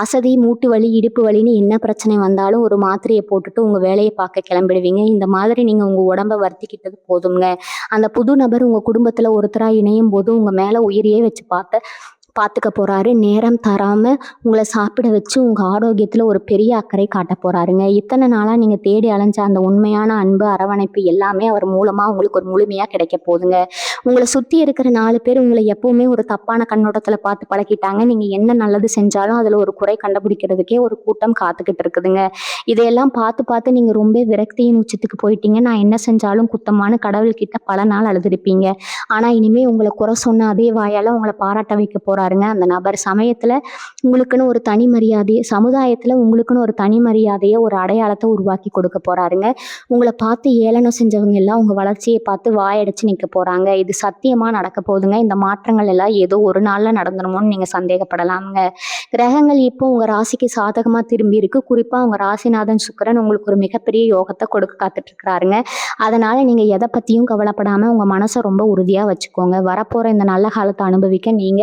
அசதி, மூட்டு வலி, இடுப்பு வலின்னு என்ன பிரச்சனை வந்தாலும் ஒரு மாத்திரையை போட்டுட்டு உங்க வேலையை பார்க்க கிளம்பிடுவீங்க. இந்த மாதிரி நீங்க உங்க உடம்ப வருத்திக்கிட்டது போதுங்க. அந்த புது நபர் உங்க குடும்பத்துல ஒருத்தரா இணையும் போது உங்க மேல உயிரையே வச்சு பார்த்துக்க போறாரு. நேரம் தராம உங்களை சாப்பிட வச்சு உங்க ஆரோக்கியத்துல ஒரு பெரிய அக்கறை காட்ட போறாருங்க. இத்தனை நாளா நீங்க தேடி அலைஞ்ச அந்த உண்மையான அன்பு, அரவணைப்பு எல்லாமே அவர் மூலமா உங்களுக்கு ஒரு முழுமையா கிடைக்க போகுதுங்க. உங்களை சுத்தி இருக்கிற 4 பேர் உங்களை எப்பவுமே ஒரு தப்பான கண்ணோட்டத்துல பார்த்து பழகிட்டாங்க. நீங்க என்ன நல்லது செஞ்சாலும் அதுல ஒரு குறை கண்டுபிடிக்கிறதுக்கே ஒரு கூட்டம் காத்துக்கிட்டு இருக்குதுங்க. இதையெல்லாம் பார்த்து பார்த்து நீங்க ரொம்ப விரக்தியின் உச்சத்துக்கு போயிட்டீங்க. நான் என்ன செஞ்சாலும் குத்தமான கடவுள்கிட்ட பல நாள் அழுதுருப்பீங்க. ஆனா இனிமே உங்களை குறை சொன்ன அதே வாயால உங்களை பாராட்ட வைக்க போறாருங்க அந்த நபர். உங்களுக்குன்னு ஒரு தனி மரியாதையை, சமுதாயத்துல உங்களுக்குன்னு ஒரு தனி மரியாதையை, ஒரு அடையாளத்தை உருவாக்கி கொடுக்க போறாருங்க. உங்களை பார்த்து ஏளனம் செஞ்சவங்க எல்லாம் உங்க வளர்ச்சியை பார்த்து வாயடிச்சு நிக்க போறாங்க. இது சத்தியமா நடக்க போகுதுங்க. இந்த மாற்றங்கள் எல்லாம் ஏதோ ஒரு நாள்ல நடந்துருமோன்னு நீங்க சந்தேகப்படலாமுங்க. கிரகங்கள் இப்போ உங்க ராசிக்கு சாதகமா திரும்பி இருக்கு. குறிப்பா உங்க ராசிநாதன் சுக்கிரன் உங்களுக்கு ஒரு மிகப்பெரிய யோகத்தை கொடுக்க காத்துட்டு இருக்கிறாருங்க. அதனால நீங்க எதை பத்தியும் கவலைப்படாம உங்க மனசை ரொம்ப உறுதியா வச்சுக்கோங்க. வரப்போற இந்த நல்ல காலத்தை அனுபவிக்க நீங்க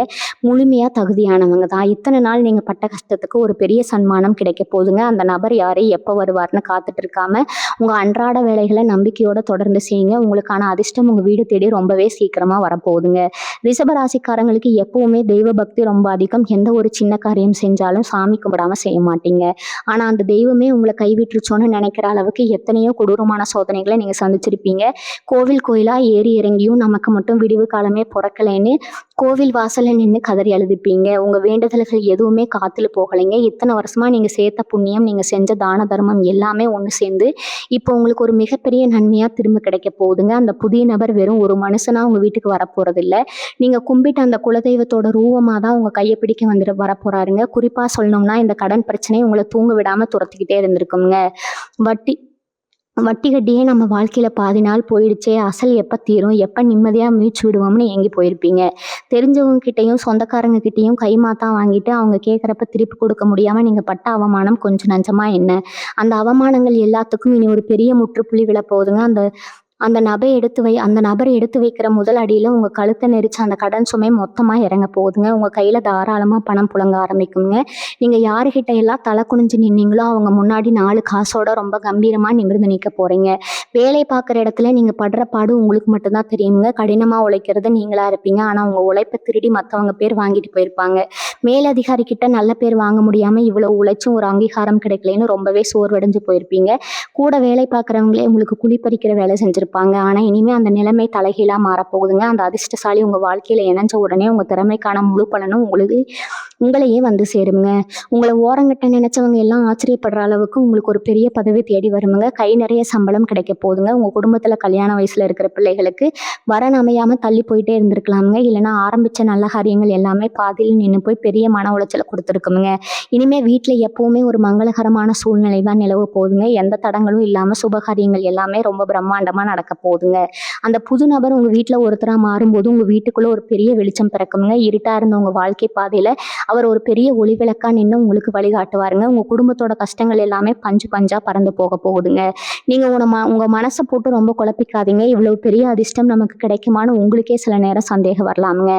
முழுமையாக தகுதியானவங்க தான். இத்தனை நாள் நீங்கள் பட்ட கஷ்டத்துக்கு ஒரு பெரிய சன்மானம் கிடைக்க போகுதுங்க. அந்த நபர் யார், எப்போ வருவார்னு காத்துட்டு இருக்காம உங்கள் அன்றாட வேலைகளை நம்பிக்கையோடு தொடர்ந்து செய்யுங்க. உங்களுக்கான அதிர்ஷ்டம் உங்கள் வீடு தேடி ரொம்பவே சீக்கிரமாக வரப்போகுதுங்க. ரிஷபராசிக்காரங்களுக்கு எப்பவுமே தெய்வ பக்தி ரொம்ப அதிகம். எந்த ஒரு சின்ன காரியம் செஞ்சாலும் சாமி கும்பிடாம செய்ய மாட்டீங்க. ஆனால் அந்த தெய்வமே உங்களை கைவிட்டுருச்சோன்னு நினைக்கிற அளவுக்கு எத்தனையோ கொடூரமான சோதனைகளை நீங்கள் சந்திச்சிருப்பீங்க. கோவில் கோயிலாக ஏறி இறங்கியும் நமக்கு மட்டும் விடிவு காலமே பிறக்கலைன்னு கோவில் வாசலில் நின்று கதறி அழுதுப்பீங்க. உங்கள் வேண்டுதல்கள் எதுவுமே காத்துல போகலைங்க. இத்தனை வருஷமா நீங்கள் சேர்த்த புண்ணியம், நீங்கள் செஞ்ச தான தர்மம் எல்லாமே ஒன்று சேர்ந்து இப்போ உங்களுக்கு ஒரு மிகப்பெரிய நன்மையாக திரும்ப கிடைக்க போகுதுங்க. அந்த புதிய நபர் வெறும் ஒரு மனுஷனா உங்கள் வீட்டுக்கு வரப்போறதில்ல. நீங்கள் கும்பிட்ட அந்த குலதெய்வத்தோட ரூபமாக தான் உங்கள் கையை பிடிக்க வரப்போறாருங்க. குறிப்பாக சொல்லணும்னா இந்த கடன் பிரச்சனை உங்களை தூங்க விடாமல் துரத்திக்கிட்டே இருந்திருக்குங்க. வட்டி வட்டி கட்டியே நம்ம வாழ்க்கையில் பாதி நாள் போயிடுச்சே, அசல் எப்போ தீரும், எப்போ நிம்மதியாக மீச்சு விடுவோம்னு ஏங்கி போயிருப்பீங்க. தெரிஞ்சவங்க கிட்டேயும் சொந்தக்காரங்க கிட்டேயும் கைமாத்தான் வாங்கிட்டு அவங்க கேட்குறப்ப திருப்பி கொடுக்க முடியாமல் நீங்கள் பட்ட அவமானம் கொஞ்சம் நஞ்சமாக என்ன? அந்த அவமானங்கள் எல்லாத்துக்கும் இனி ஒரு பெரிய முற்றுப்புள்ளி விழப்போகுதுங்க. அந்த நபர் எடுத்து வைக்கிற முதல் அடியில் உங்கள் கழுத்தை நெரிச்சு அந்த கடன் சுமை மொத்தமாக இறங்க போகுதுங்க. உங்கள் கையில் தாராளமாக பணம் புழங்க ஆரம்பிக்குங்க. நீங்கள் யாருக்கிட்ட எல்லாம் தலை குனிஞ்சு நின்னீங்களோ அவங்க முன்னாடி 4 காசோட ரொம்ப கம்பீரமாக நிமிர்ந்து நிற்க போகிறீங்க. வேலை பார்க்குற இடத்துல நீங்கள் படுற பாடு உங்களுக்கு மட்டும்தான் தெரியுங்க. கடினமாக உழைக்கிறது நீங்களாக இருப்பீங்க. ஆனால் உங்கள் உழைப்பை திருடி மற்றவங்க பேர் வாங்கிட்டு போயிருப்பாங்க. மேலதிகாரி கிட்ட நல்ல பேர் வாங்க முடியாமல் இவ்வளோ உழைச்சும் ஒரு அங்கீகாரம் கிடைக்கலன்னு ரொம்பவே சோர்வடைஞ்சு போயிருப்பீங்க. கூட வேலை பார்க்குறவங்களே உங்களுக்கு குழிப்பறிக்கிற வேலை செஞ்சுருப்பாங்க. ஆனால் இனிமேல் அந்த நிலைமை தலைகீழாக மாறப்போகுதுங்க. அந்த அதிர்ஷ்டசாலி உங்கள் வாழ்க்கையில் இணைஞ்ச உடனே உங்கள் திறமைக்கான முழு பலனும் உங்களையே வந்து சேருங்க. உங்களை ஓரங்கட்ட நினைச்சவங்க எல்லாம் ஆச்சரியப்படுற அளவுக்கு உங்களுக்கு ஒரு பெரிய பதவி தேடி வருமுங்க. கை நிறைய சம்பளம் கிடைக்க போகுதுங்க. உங்கள் குடும்பத்தில் கல்யாண வயசில் இருக்கிற பிள்ளைகளுக்கு வரன் அமையாமல் தள்ளி போயிட்டே இருந்திருக்கலாமுங்க. இல்லைன்னா ஆரம்பித்த நல்ல காரியங்கள் எல்லாமே பாதியில் நின்று போய் பெரிய மன உளைச்சலை கொடுத்துருக்குமுங்க. இனிமேல் வீட்டில் எப்போவுமே ஒரு மங்களகரமான சூழ்நிலை தான் நிலவ போகுதுங்க. எந்த தடங்களும் இல்லாமல் சுபகாரியங்கள் எல்லாமே ரொம்ப பிரம்மாண்டமாக நடக்க போகுதுங்க. அந்த புது நபர் உங்கள் வீட்டில் ஒருத்தராக மாறும்போது உங்கள் வீட்டுக்குள்ளே ஒரு பெரிய வெளிச்சம் பிறக்குங்க. இருட்டாக இருந்த உங்கள் வாழ்க்கை பாதையில் அவர் ஒரு பெரிய ஒளி விளக்கா நின்று உங்களுக்கு வழிகாட்டுவாருங்க. உங்கள் குடும்பத்தோட கஷ்டங்கள் எல்லாமே பஞ்சு பஞ்சா பறந்து போக போகுதுங்க. நீங்கள் உங்கள் மனசை போட்டு ரொம்ப குழப்பிக்காதீங்க. இவ்வளவு பெரிய அதிர்ஷ்டம் நமக்கு கிடைக்குமான்னு உங்களுக்கே சில நேரம் சந்தேகம் வரலாமுங்க.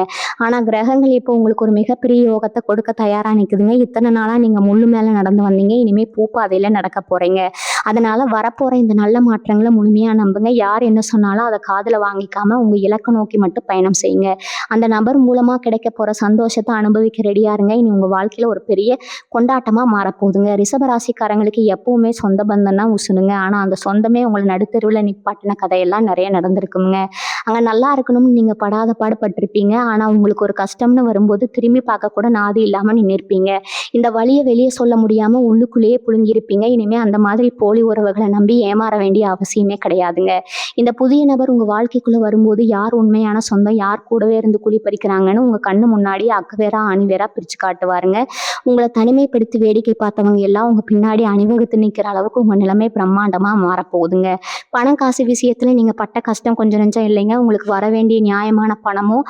ஆனால் கிரகங்கள் இப்போ உங்களுக்கு ஒரு மிகப்பெரிய யோகத்தை கொடுக்க தயாராக நிற்குதுங்க. இத்தனை நாளாக நீங்கள் முள்ளு மேலே நடந்து வந்தீங்க. இனிமேல் பூப்பாதையில் நடக்க போகிறீங்க. அதனால வரப்போகிற இந்த நல்ல மாற்றங்களை முழுமையாக நம்புங்க. யார் என்ன சொன்னாலும் அதை காதில் வாங்கிக்காம உங்கள் இலக்கை நோக்கி மட்டும் பயணம் செய்யுங்க. அந்த நபர் மூலமாக கிடைக்க போகிற சந்தோஷத்தை அனுபவிக்க ரெடியாக இருங்க. இனி உங்கள் வாழ்க்கையில் ஒரு பெரிய கொண்டாட்டமாக மாறப்போகுதுங்க. ரிஷபராசிக்காரங்களுக்கு எப்பவுமே சொந்த பந்தம் தான் உசுனுங்க. ஆனால் அந்த சொந்தமே உங்களை நடுத்தெருவில் நிப்பாட்டின கதையெல்லாம் நிறைய நடந்திருக்குங்க. அங்கே நல்லா இருக்கணும்னு நீங்கள் படாத பாடுபட்டிருப்பீங்க. ஆனால் உங்களுக்கு ஒரு கஷ்டம்னு வரும்போது திரும்பி பார்க்க கூட நாதி இல்லாமல் நின்றுருப்பீங்க. இந்த வழியை வெளியே சொல்ல முடியாமல் உள்ளுக்குள்ளேயே புழுங்கியிருப்பீங்க. இனிமேல் அந்த மாதிரி போலி உறவுகளை நம்பி ஏமாற வேண்டிய அவசியமே கிடையாதுங்க. இந்த புதிய நபர் உங்கள் வாழ்க்கைக்குள்ளே வரும்போது யார் உண்மையான சொந்தம், யார் கூடவே இருந்து குழி பறிக்கிறாங்கன்னு உங்கள் கண்ணு முன்னாடி அக்குவேரா அணிவேரா பிரித்து காட்டுவாருங்க. உங்களை தனிமைப்படுத்தி வேடிக்கை பார்த்தவங்க எல்லாம் உங்கள் பின்னாடி அணிவகுத்து நிற்கிற அளவுக்கு உங்கள் நிலைமை பிரம்மாண்டமாக மாறப்போகுதுங்க. பணம் காசு விஷயத்தில் நீங்கள் பட்ட கஷ்டம் கொஞ்சம் நெஞ்சம் இல்லைங்க. உங்களுக்கு வர வேண்டிய நியாயமான பணமும்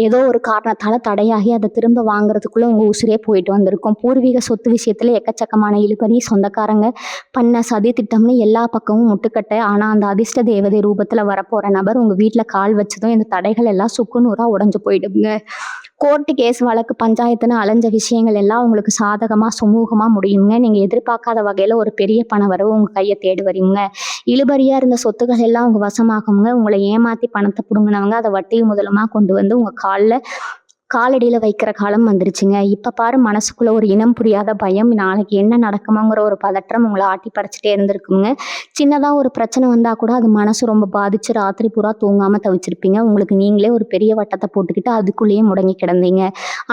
ஏதோ ஒரு காரணத்தால் தடையாகி அதை திரும்ப வாங்குறதுக்குள்ளே உங்கள் உசிரே போயிட்டு வந்திருக்கும். பூர்வீக சொத்து விஷயத்தில் எக்கச்சக்கமான இழுபறி, சொந்தக்காரங்க பண்ண சதி திட்டம்னு எல்லா பக்கமும் முட்டுக்கட்டை. ஆனால் அந்த அதிர்ஷ்ட தேவதை ரூபத்தில் வரப்போகிற நபர் உங்கள் வீட்டில் கால் வச்சதும் இந்த தடைகள் எல்லாம் சுக்குநூறாக உடஞ்சு போயிடுங்க. கோர்ட்டு கேஸ் வழக்கு பஞ்சாயத்துன்னு அலைஞ்ச விஷயங்கள் எல்லாம் உங்களுக்கு சாதகமாக சுமூகமாக முடியுங்க. நீங்கள் எதிர்பார்க்காத வகையில் ஒரு பெரிய பண வரவு உங்கள் கையை தேடி வரீங்க. இழுபறியாக இருந்த சொத்துக்கள் எல்லாம் உங்கள் வசமாகுங்க. உங்களை ஏமாற்றி பணத்தை பிடுங்கினவங்க அதை வட்டி முதலமாக கொண்டு வந்து உங்கள் காலடியில் வைக்கிற காலம் வந்துருச்சுங்க. இப்போ பாரு, மனசுக்குள்ளே ஒரு இனம் புரியாத பயம், நாளைக்கு என்ன நடக்குமோங்கிற ஒரு பதற்றம் உங்களை ஆட்டி பறிச்சுட்டே இருந்திருக்குங்க. சின்னதாக ஒரு பிரச்சனை வந்தால் கூட அது மனசு ரொம்ப பாதிச்சு ராத்திரி பூரா தூங்காமல் தவிச்சிருப்பீங்க. உங்களுக்கு நீங்களே ஒரு பெரிய வட்டத்தை போட்டுக்கிட்டு அதுக்குள்ளேயே முடங்கி கிடந்தீங்க.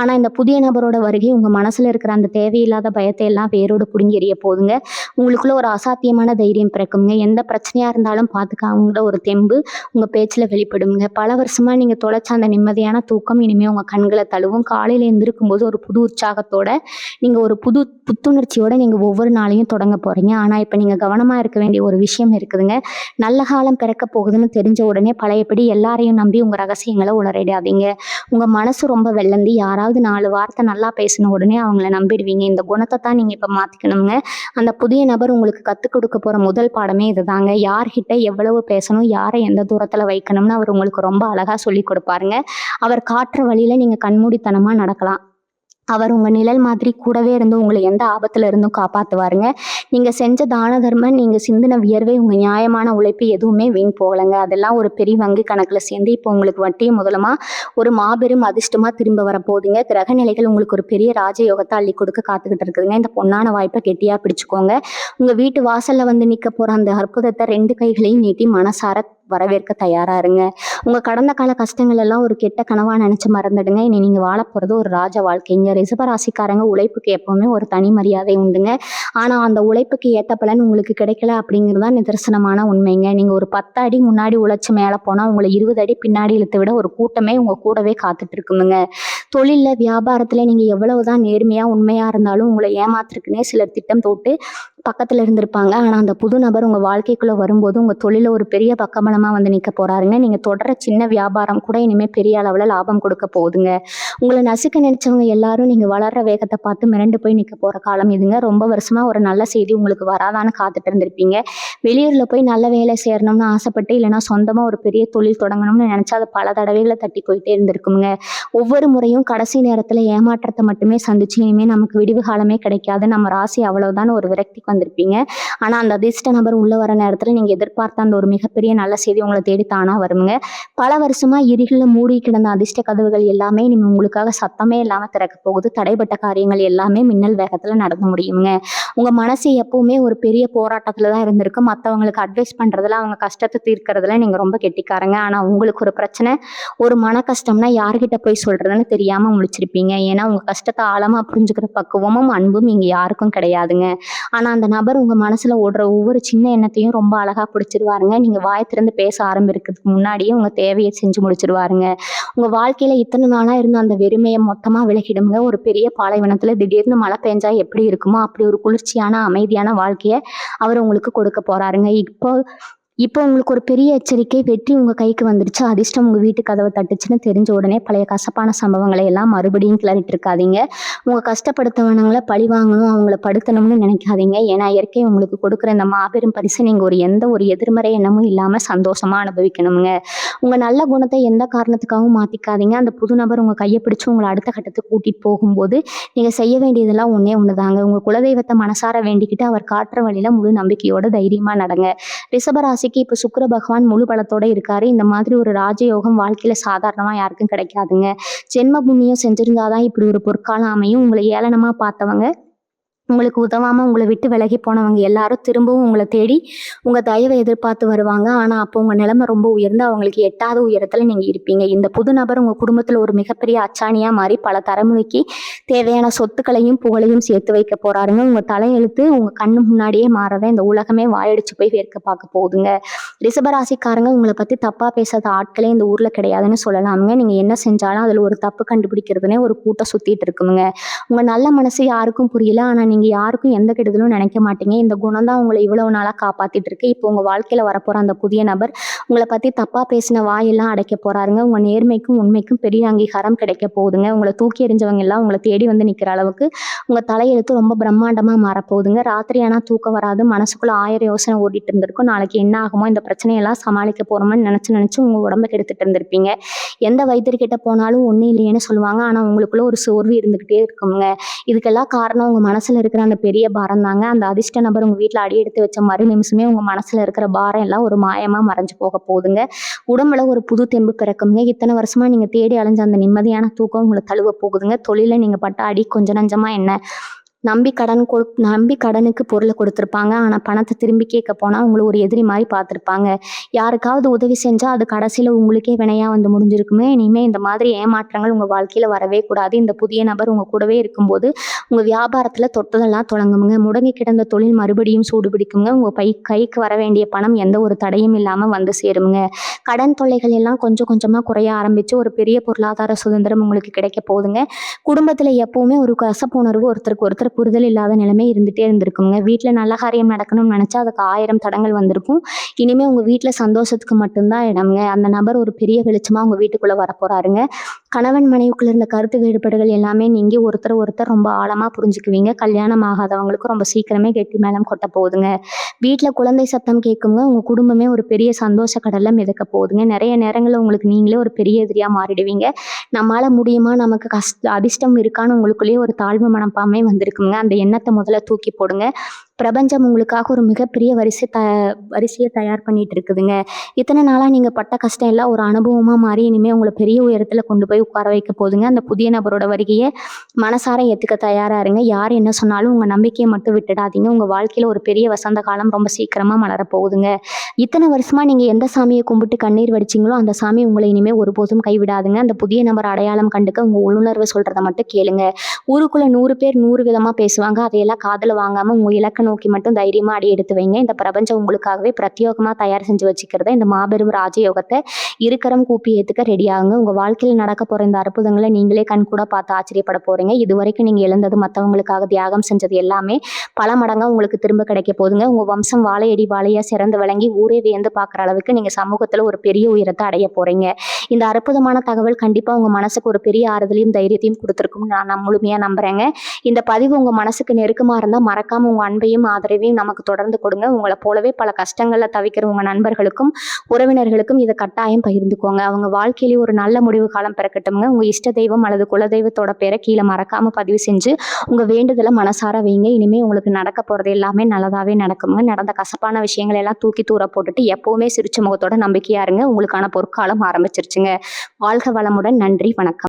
ஆனால் இந்த புதிய நபரோட வருகை உங்கள் மனசில் இருக்கிற அந்த தேவையில்லாத பயத்தை எல்லாம் வேரோடு பிடுங்கி எறிய போகுதுங்க. உங்களுக்குள்ள ஒரு அசாத்தியமான தைரியம் பிறக்குங்க. எந்த பிரச்சனையாக இருந்தாலும் பார்த்துக்காங்கிற ஒரு தெம்பு உங்கள் பேச்சில் வெளிப்படுங்க. பல வருஷமாக நீங்கள் தொலைச்ச அந்த நிம்மதியான தூக்கம் இனிமேல் உங்கள் கண்களை தழுவும். காலையில் எழுந்திருக்கும் போது ஒரு புது உற்சாகத்தோட நீங்கள் ஒரு புத்துணர்ச்சியோட நீங்கள் ஒவ்வொரு நாளையும் தொடங்க போகிறீங்க. ஆனால் இப்போ நீங்கள் கவனமாக இருக்க வேண்டிய ஒரு விஷயம் இருக்குதுங்க. நல்ல காலம் பிறக்க போகுதுன்னு தெரிஞ்ச உடனே பழையபடி எல்லாரையும் நம்பி உங்கள் ரகசியங்களை உளறிடாதீங்க. உங்கள் மனசு ரொம்ப வெள்ளந்தி. யாராவது 4 வார்த்தை நல்லா பேசின உடனே அவங்கள நம்பிடுவீங்க. இந்த குணத்தை தான் நீங்கள் இப்போ மாற்றிக்கணுங்க. அந்த புதிய நபர் உங்களுக்கு கற்றுக் கொடுக்க போகிற முதல் பாடமே இதுதாங்க. யார்கிட்ட எவ்வளவு பேசணும், யாரை எந்த தூரத்தில் வைக்கணும்னு அவர் உங்களுக்கு ரொம்ப அழகாக சொல்லி கொடுப்பாருங்க. அவர் காட்டுற வழியில் நீங்கள் நீங்கள் கண்மூடித்தனமாக நடக்கலாம். அவர் உங்க நிழல் மாதிரி கூடவே இருந்து உங்களை எந்த ஆபத்துல இருந்தும் காப்பாத்துவாருங்க. நீங்க செஞ்ச தான தர்மம், நீங்க சிந்தின வியர்வை, உங்க நியாயமான உழைப்பு எதுவுமே வீண் போகலைங்க. அதெல்லாம் ஒரு பெரிய வங்கி கணக்குல சேர்ந்து இப்போ உங்களுக்கு வட்டியும் முதலுமா ஒரு மாபெரும் அதிர்ஷ்டமா திரும்ப வரப்போகுதுங்க. கிரக நிலைகள் உங்களுக்கு ஒரு பெரிய ராஜயோகத்தை அள்ளி கொடுக்க காத்துக்கிட்டு இருக்குதுங்க. இந்த பொன்னான வாய்ப்பை கெட்டியா பிடிச்சுக்கோங்க. உங்க வீட்டு வாசல்ல வந்து நிக்க போற அந்த அற்புதத்தை 2 கைகளையும் நீட்டி மனசார வரவேற்க தயாரா இருங்க. உங்க கடந்த கால கஷ்டங்கள் எல்லாம் ஒரு கெட்ட கனவா நினைச்சு மறந்துடுங்க. இனி நீங்க வாழ போறது ஒரு ராஜ வாழ்க்கைங்க. ரிஷபராசிக்காரங்க உழைப்புக்கு எப்பவுமே ஒரு தனி மரியாதை உண்டுங்க. ஆனா அந்த உழைப்புக்கு ஏத்த பலன் உங்களுக்கு கிடைக்கல அப்படிங்கிறது தான் நிதர்சனமான உண்மைங்க. நீங்க ஒரு 10 அடி முன்னாடி உழைச்சு மேல போனா உங்களை 20 அடி பின்னாடி இழுத்து விட ஒரு கூட்டமே உங்க கூடவே காத்துட்டு இருக்குமுங்க. தொழில்ல வியாபாரத்துல நீங்க எவ்வளவுதான் நேர்மையா உண்மையா இருந்தாலும் உங்களை ஏமாத்துறதுக்குன்னே சிலர் திட்டம் போட்டு பக்கத்துல இருந்திருப்பாங்க. ஆனா அந்த புது நபர் உங்க வாழ்க்கைக்குள்ள வரும்போது உங்க தொழில ஒரு பெரிய பக்கபலமா வந்து நிக்க போறாருங்க. நீங்க தொடர சின்ன வியாபாரம் கூட இனிமே பெரிய அளவுல லாபம் கொடுக்க போகுதுங்க. உங்களை நசுக்க நினைச்சவங்க எல்லாரும் நீங்க வளர்ற வேகத்தை பார்த்து மிரண்டு போய் நிக்க போற காலம் இதுங்க. ரொம்ப வருஷமா ஒரு நல்ல செய்தி உங்களுக்கு வராதான்னு காத்துட்டு இருந்திருப்பீங்க. வெளியூர்ல போய் நல்ல வேலை செய்யணும்னு ஆசைப்பட்டு, இல்லைன்னா சொந்தமா ஒரு பெரிய தொழில் தொடங்கணும்னு நினைச்சா அது பல தடவைகளை தட்டி போயிட்டே இருந்திருக்குங்க. ஒவ்வொரு முறையும் கடைசி நேரத்துல ஏமாற்றத்தை மட்டுமே சந்திச்சு இனிமே நமக்கு விடிவு காலமே கிடைக்காது, நம்ம ராசி அவ்வளவுதான் ஒரு விரக்திக்கு வந்திருப்பீங்க. ஆனா அந்த அதிர்ஷ்ட நபர் உள்ள வர நேரத்துல நீங்க எதிர்பார்த்த அந்த ஒரு மிகப்பெரிய நல்ல செய்தி உங்களை தேடி தானா வருங்க. பல வருஷமா இருளில் மூடி கிடந்த அதிர்ஷ்ட கதவுகள் எல்லாமே இனிமே உங்களுக்காக சத்தமே இல்லாம திறக்க போகுது. தடைப்பட்ட காரியங்கள் எல்லாமே மின்னல் வேகத்துல நடந்து முடியுங்க. உங்க மனசு எப்பவுமே ஒரு பெரிய போராட்டத்துலதான் இருந்திருக்கு. மற்றவங்களுக்கு அட்வைஸ் பண்றதுல, அவங்க கஷ்டத்தை தீர்க்கறதுல நீங்க ரொம்ப கெட்டிக்காரங்க. ஆனா உங்களுக்கு ஒரு பிரச்சனை, ஒரு மன கஷ்டம்னா யார்கிட்ட போய் சொல்றதுன்னு தெரியாம முழிச்சிருப்பீங்க. ஏன்னா உங்க கஷ்டத்தை ஆழமா புரிஞ்சுக்கிற பக்குவமும் அன்பும் இங்க யாருக்கும் கிடையாதுங்க. ஆனா அந்த நபர் உங்க மனசுல ஓடுற ஒவ்வொரு சின்ன எண்ணத்தையும் ரொம்ப அழகா பிடிச்சிருவாருங்க. நீங்க வாய் திறந்து பேச ஆரம்பிக்கிறதுக்கு முன்னாடியே உங்க தேவையை செஞ்சு முடிச்சிருவாருங்க. உங்க வாழ்க்கையில இத்தனை நாளா இருந்த அந்த வெறுமையை மொத்தமா விலகிடுங்க. ஒரு பெரிய பாலைவனத்துல திடீர்னு மழை பெஞ்சா எப்படி இருக்குமோ அப்படி ஒரு குளிர்ச்சியான அமைதியான வாழ்க்கைய அவர் உங்களுக்கு கொடுக்க போறாருங்க. இப்போ உங்களுக்கு ஒரு பெரிய எச்சரிக்கை, வெற்றி உங்க கைக்கு வந்துருச்சு, அதிர்ஷ்டம் உங்க வீட்டு கதவை தட்டுச்சுன்னு தெரிஞ்ச உடனே பழைய கசப்பான சம்பவங்களை எல்லாம் மறுபடியும் கிளறிட்டு இருக்காதீங்க. உங்க கஷ்டப்படுத்தவனங்களை பழி வாங்கணும், அவங்கள படுத்தணும்னு நினைக்காதீங்க. ஏன்னா இயற்கை உங்களுக்கு கொடுக்குற இந்த மாபெரும் பரிசு நீங்க எந்த ஒரு எதிர்மறை எண்ணமும் இல்லாம சந்தோஷமா அனுபவிக்கணுங்க. உங்க நல்ல குணத்தை எந்த காரணத்துக்காகவும் மாத்திக்காதீங்க. அந்த புது நபர் உங்க கையை பிடிச்சு உங்களை அடுத்த கட்டத்துக்கு கூட்டிட்டு போகும்போது நீங்க செய்ய வேண்டியதெல்லாம் ஒன்னே ஒண்ணுதாங்க. உங்க குலதெய்வத்தை மனசார வேண்டிக்கிட்டு அவர் காட்டுற வழியில முழு நம்பிக்கையோட தைரியமா நடங்க. ரிஷபராசிக்கு இப்ப சுக்கிர பகவான் முழு பலத்தோட இருக்காரு. இந்த மாதிரி ஒரு ராஜயோகம் வாழ்க்கையில சாதாரணமா யாருக்கும் கிடைக்காதுங்க. ஜென்ம புண்ணியம் செஞ்சிருந்தாதான் இப்படி ஒரு பொற்காலம் அமையும். உங்களை ஏளனமா பார்த்தவங்க, உங்களுக்கு உதவாம உங்களை விட்டு விலகி போனவங்க எல்லாரும் திரும்பவும் உங்களை தேடி உங்க தயவை எதிர்பார்த்து வருவாங்க. ஆனா அப்போ உங்க நிலைமை ரொம்ப உயர்ந்து அவங்களுக்கு எட்டாத உயரத்துல நீங்க இருப்பீங்க. இந்த புது நபர் உங்க குடும்பத்துல ஒரு மிகப்பெரிய அச்சாணியா மாறி பல தலைமுறைக்கு தேவையான சொத்துக்களையும் புகழையும் சேர்த்து வைக்க போறாருங்க. உங்க தலையெழுத்து உங்க கண்ணு முன்னாடியே மாறத இந்த உலகமே வாயடிச்சு போய் வேர்க்க பார்க்க போகுதுங்க. ரிஷபராசிக்காரங்க உங்களை பத்தி தப்பா பேசாத ஆட்களே இந்த ஊர்ல கிடையாதுன்னு சொல்லலாமுங்க. நீங்க என்ன செஞ்சாலும் அதுல ஒரு தப்பு கண்டுபிடிக்கிறதுனே ஒரு கூட்டம் சுத்திட்டு இருக்குங்க. உங்க நல்ல மனசு யாருக்கும் புரியல. ஆனா நீங்க யாருக்கும் எந்த கெடுதலும் நினைக்க மாட்டீங்க. இந்த குணம் தான் உங்களை இவ்வளவு நாளா காப்பாத்திட்டு இருக்கு. இப்போ உங்க வாழ்க்கையில வரப்போற அந்த புதிய நபர் உங்களை பத்தி தப்பா பேசின வாயெல்லாம் அடைக்க போறாருங்க. உங்க நேர்மைக்கும் உண்மைக்கும் பெரிய அங்கீகாரம் கிடைக்க போகுதுங்க. உங்களை தூக்கி எறிஞ்சவங்க எல்லாம் உங்களை தேடி வந்து நிக்கிற அளவுக்கு உங்க தலையெழுத்து ரொம்ப பிரம்மாண்டமா மாறப்போகுதுங்க. ராத்திரி ஆனா தூக்கம் வராது, மனசுக்குள்ள 1000 யோசனை ஓடிட்டு இருந்திருக்கும். நாளைக்கு என்ன ஆகுமோ, இந்த பிரச்சனையெல்லாம் சமாளிக்க போறோம்னு நினைச்சு உங்க உடம்ப கெடுத்துட்டு இருந்திருப்பீங்க. எந்த வைத்தியர்கிட்ட போனாலும் ஒன்றும் இல்லையேன்னு சொல்லுவாங்க. ஆனா உங்களுக்குள்ள ஒரு சோர்வு இருந்துகிட்டே இருக்குங்க. இதுக்கெல்லாம் காரணம் உங்க மனசுல இருக்கிற அந்த பெரிய பாரம் தாங்க. அந்த அதிர்ஷ்ட நபர் உங்க வீட்டுல அடி எடுத்து வச்ச மறு நிமிஷமே உங்க மனசுல இருக்கிற பாரம் எல்லாம் ஒரு மாயமா மறைஞ்சு போக போகுதுங்க. உடம்புல ஒரு புது தெம்பு பிறக்குங்க. இத்தனை வருஷமா நீங்க தேடி அலைஞ்ச அந்த நிம்மதியான தூக்கம் உங்களை தழுவ போகுதுங்க. தொழில நீங்க பட்ட அடி கொஞ்சம் நஞ்சமா என்ன, நம்பி கடனுக்கு பொருளை கொடுத்துருப்பாங்க. ஆனா பணத்தை திரும்பி கேட்க போனா உங்களை ஒரு எதிரி மாதிரி பார்த்துருப்பாங்க. யாருக்காவது உதவி செஞ்சா அது கடைசியில உங்களுக்கே வினையா வந்து முடிஞ்சிருக்குமே. இனிமே இந்த மாதிரி ஏமாற்றங்கள் உங்க வாழ்க்கையில வரவே கூடாது. இந்த புதிய நபர் உங்க கூடவே இருக்கும்போது உங்க வியாபாரத்துல தொட்டதெல்லாம் தொடங்குங்க. முடங்கி கிடந்த தொழில் மறுபடியும் சூடு பிடிக்குங்க. உங்க கைக்கு வர வேண்டிய பணம் எந்த ஒரு தடையும் இல்லாம வந்து சேருங்க. கடன் தொல்லைகள் எல்லாம் கொஞ்சம் கொஞ்சமா குறைய ஆரம்பிச்சு ஒரு பெரிய பொருளாதார சுதந்திரம் உங்களுக்கு கிடைக்க போகுதுங்க. குடும்பத்துல எப்பவுமே ஒரு கசப்புணர்வு, ஒருத்தருக்கு ஒருத்தர் புரிதல் இல்லாத நிலைமை இருந்துட்டே இருந்திருக்குங்க. வீட்டுல நல்ல காரியம் நடக்கணும்னு நினைச்சா அதுக்கு 1000 தடங்கள் வந்திருக்கும். இனிமே உங்க வீட்டுல சந்தோஷத்துக்கு மட்டும்தான் இடம்ங்க. அந்த நபர் ஒரு பெரிய வெளிச்சமா உங்க வீட்டுக்குள்ள வரப்போறாருங்க. கணவன் மனைவிக்குள்ள இருந்த கருத்து வேறுபாடுகள் எல்லாமே நீங்கி ஒருத்தர் ரொம்ப ஆழமா புரிஞ்சுக்குவீங்க. கல்யாணம் ஆகாதவங்களுக்கு ரொம்ப சீக்கிரமே கெட்டி மேளம் கொட்ட போகுதுங்க. வீட்ல குழந்தை சத்தம் கேட்குங்க. உங்க குடும்பமே ஒரு பெரிய சந்தோஷ கடல்ல மிதக்க போகுதுங்க. நெறைய நேரங்கள்ல உங்களுக்கு நீங்களே ஒரு பெரிய எதிரியா மாறிடுவீங்க. நம்மால முடியுமா? நமக்கு அதிர்ஷ்டம் இருக்கான்னு உங்களுக்குள்ளேயே ஒரு தாழ்வு மனப்பான்மை வந்திருக்குங்க. அந்த எண்ணத்த முதல்ல தூக்கி போடுங்க. பிரபஞ்சம் உங்களுக்காக ஒரு மிகப்பெரிய வரிசைய தயார் பண்ணிட்டு இருக்குதுங்க. இத்தனை நாளா நீங்க பட்ட கஷ்டம் எல்லாம் ஒரு அனுபவமா மாறி இனிமே உங்கள பெரிய உயரத்துல கொண்டு போய் உட்கார வைக்க போகுதுங்க. அந்த புதிய நபரோட வருகைய மனசார ஏத்துக்க தயாரா இருங்க. யார் என்ன சொன்னாலும் உங்க நம்பிக்கைய மட்டும் விட்டுடாதீங்க. உங்க வாழ்க்கையில ஒரு பெரிய வசந்த காலம் ரொம்ப சீக்கிரமா மலரப் போகுதுங்க. இத்தனை வருஷமா நீங்க எந்த சாமிய கும்பிட்டு கண்ணீர் வடிச்சீங்களோ, அந்த சாமி உங்கள இனிமே ஒருபோதும் கைவிடாதுங்க. அந்த புதிய நபர் அடையாளம் கண்டுக்க உங்க உள்ளுணர்வு சொல்றத மட்டும் கேளுங்க. ஊருக்குள்ள 100 பேர் 100 விதமா பேசுவாங்க. அதையெல்லாம் காதுல வாங்காம உங்க இலக்க நோக்கி மட்டும் தைரியமா அடி எடுத்து வைங்க. இந்த பிரபஞ்சம் உங்களுக்காகவே பிரத்யேகமா தயார் செஞ்சு வச்சுக்கிறத இந்த மாபெரும் ராஜயோகத்தை இருக்கரம் கூப்பி ஏத்துக்க ரெடி ஆகுங்க. உங்க வாழ்க்கையில் நடக்க போற இந்த அற்புதங்களை நீங்களே கண்கூட பார்த்து ஆச்சரியப்பட போறீங்க. இதுவரைக்கும் நீங்க இழந்தது, மத்தவங்களுக்காக தியாகம் செஞ்சது எல்லாமே பல மடங்கா உங்களுக்கு திரும்ப கிடைக்க போகுதுங்க. உங்க வம்சம் வாழையடி வாழையா சிறந்து விளங்கி ஊரே வியந்து பார்க்குற அளவுக்கு நீங்க சமூகத்துல ஒரு பெரிய உயரத்தை அடைய போறீங்க. இந்த அற்புதமான தகவல் கண்டிப்பா உங்க மனசுக்கு ஒரு பெரிய ஆறுதலையும் தைரியத்தையும் கொடுத்துருக்கும் நான் முழுமையா நம்புறேங்க. இந்த பதிவு உங்க மனசுக்கு நெருக்கமா இருந்தா மறக்காம உங்க அன்பையும் ஆதரவையும் நமக்கு தொடர்ந்து கொடுங்க. உங்களை போலவே பல கஷ்டங்கள்ல தவிக்கிற உங்க நண்பர்களுக்கும் உறவினர்களுக்கும் இதை கட்டாயம் பகிர்ந்துக்கோங்க. அவங்க வாழ்க்கையிலேயே ஒரு நல்ல முடிவு காலம் பிறக்கட்டும்ங்க. உங்க இஷ்ட தெய்வம் அல்லது குலதெய்வத்தோட பேரை கீழே மறக்காம பதிவு செஞ்சு உங்க வேண்டுதலை மனசார வைங்க. இனிமே உங்களுக்கு நடக்க போறது எல்லாமே நல்லதாவே நடக்குங்க. நடந்த கசப்பான விஷயங்களை எல்லாம் தூக்கி தூர போட்டுட்டு எப்பவுமே சிரிச்ச முகத்தோட நம்பிக்கையா இருங்க. உங்களுக்கான பொற்காலம் ஆரம்பிச்சிருச்சுங்க. வாழ்க வளமுடன். நன்றி, வணக்கம்.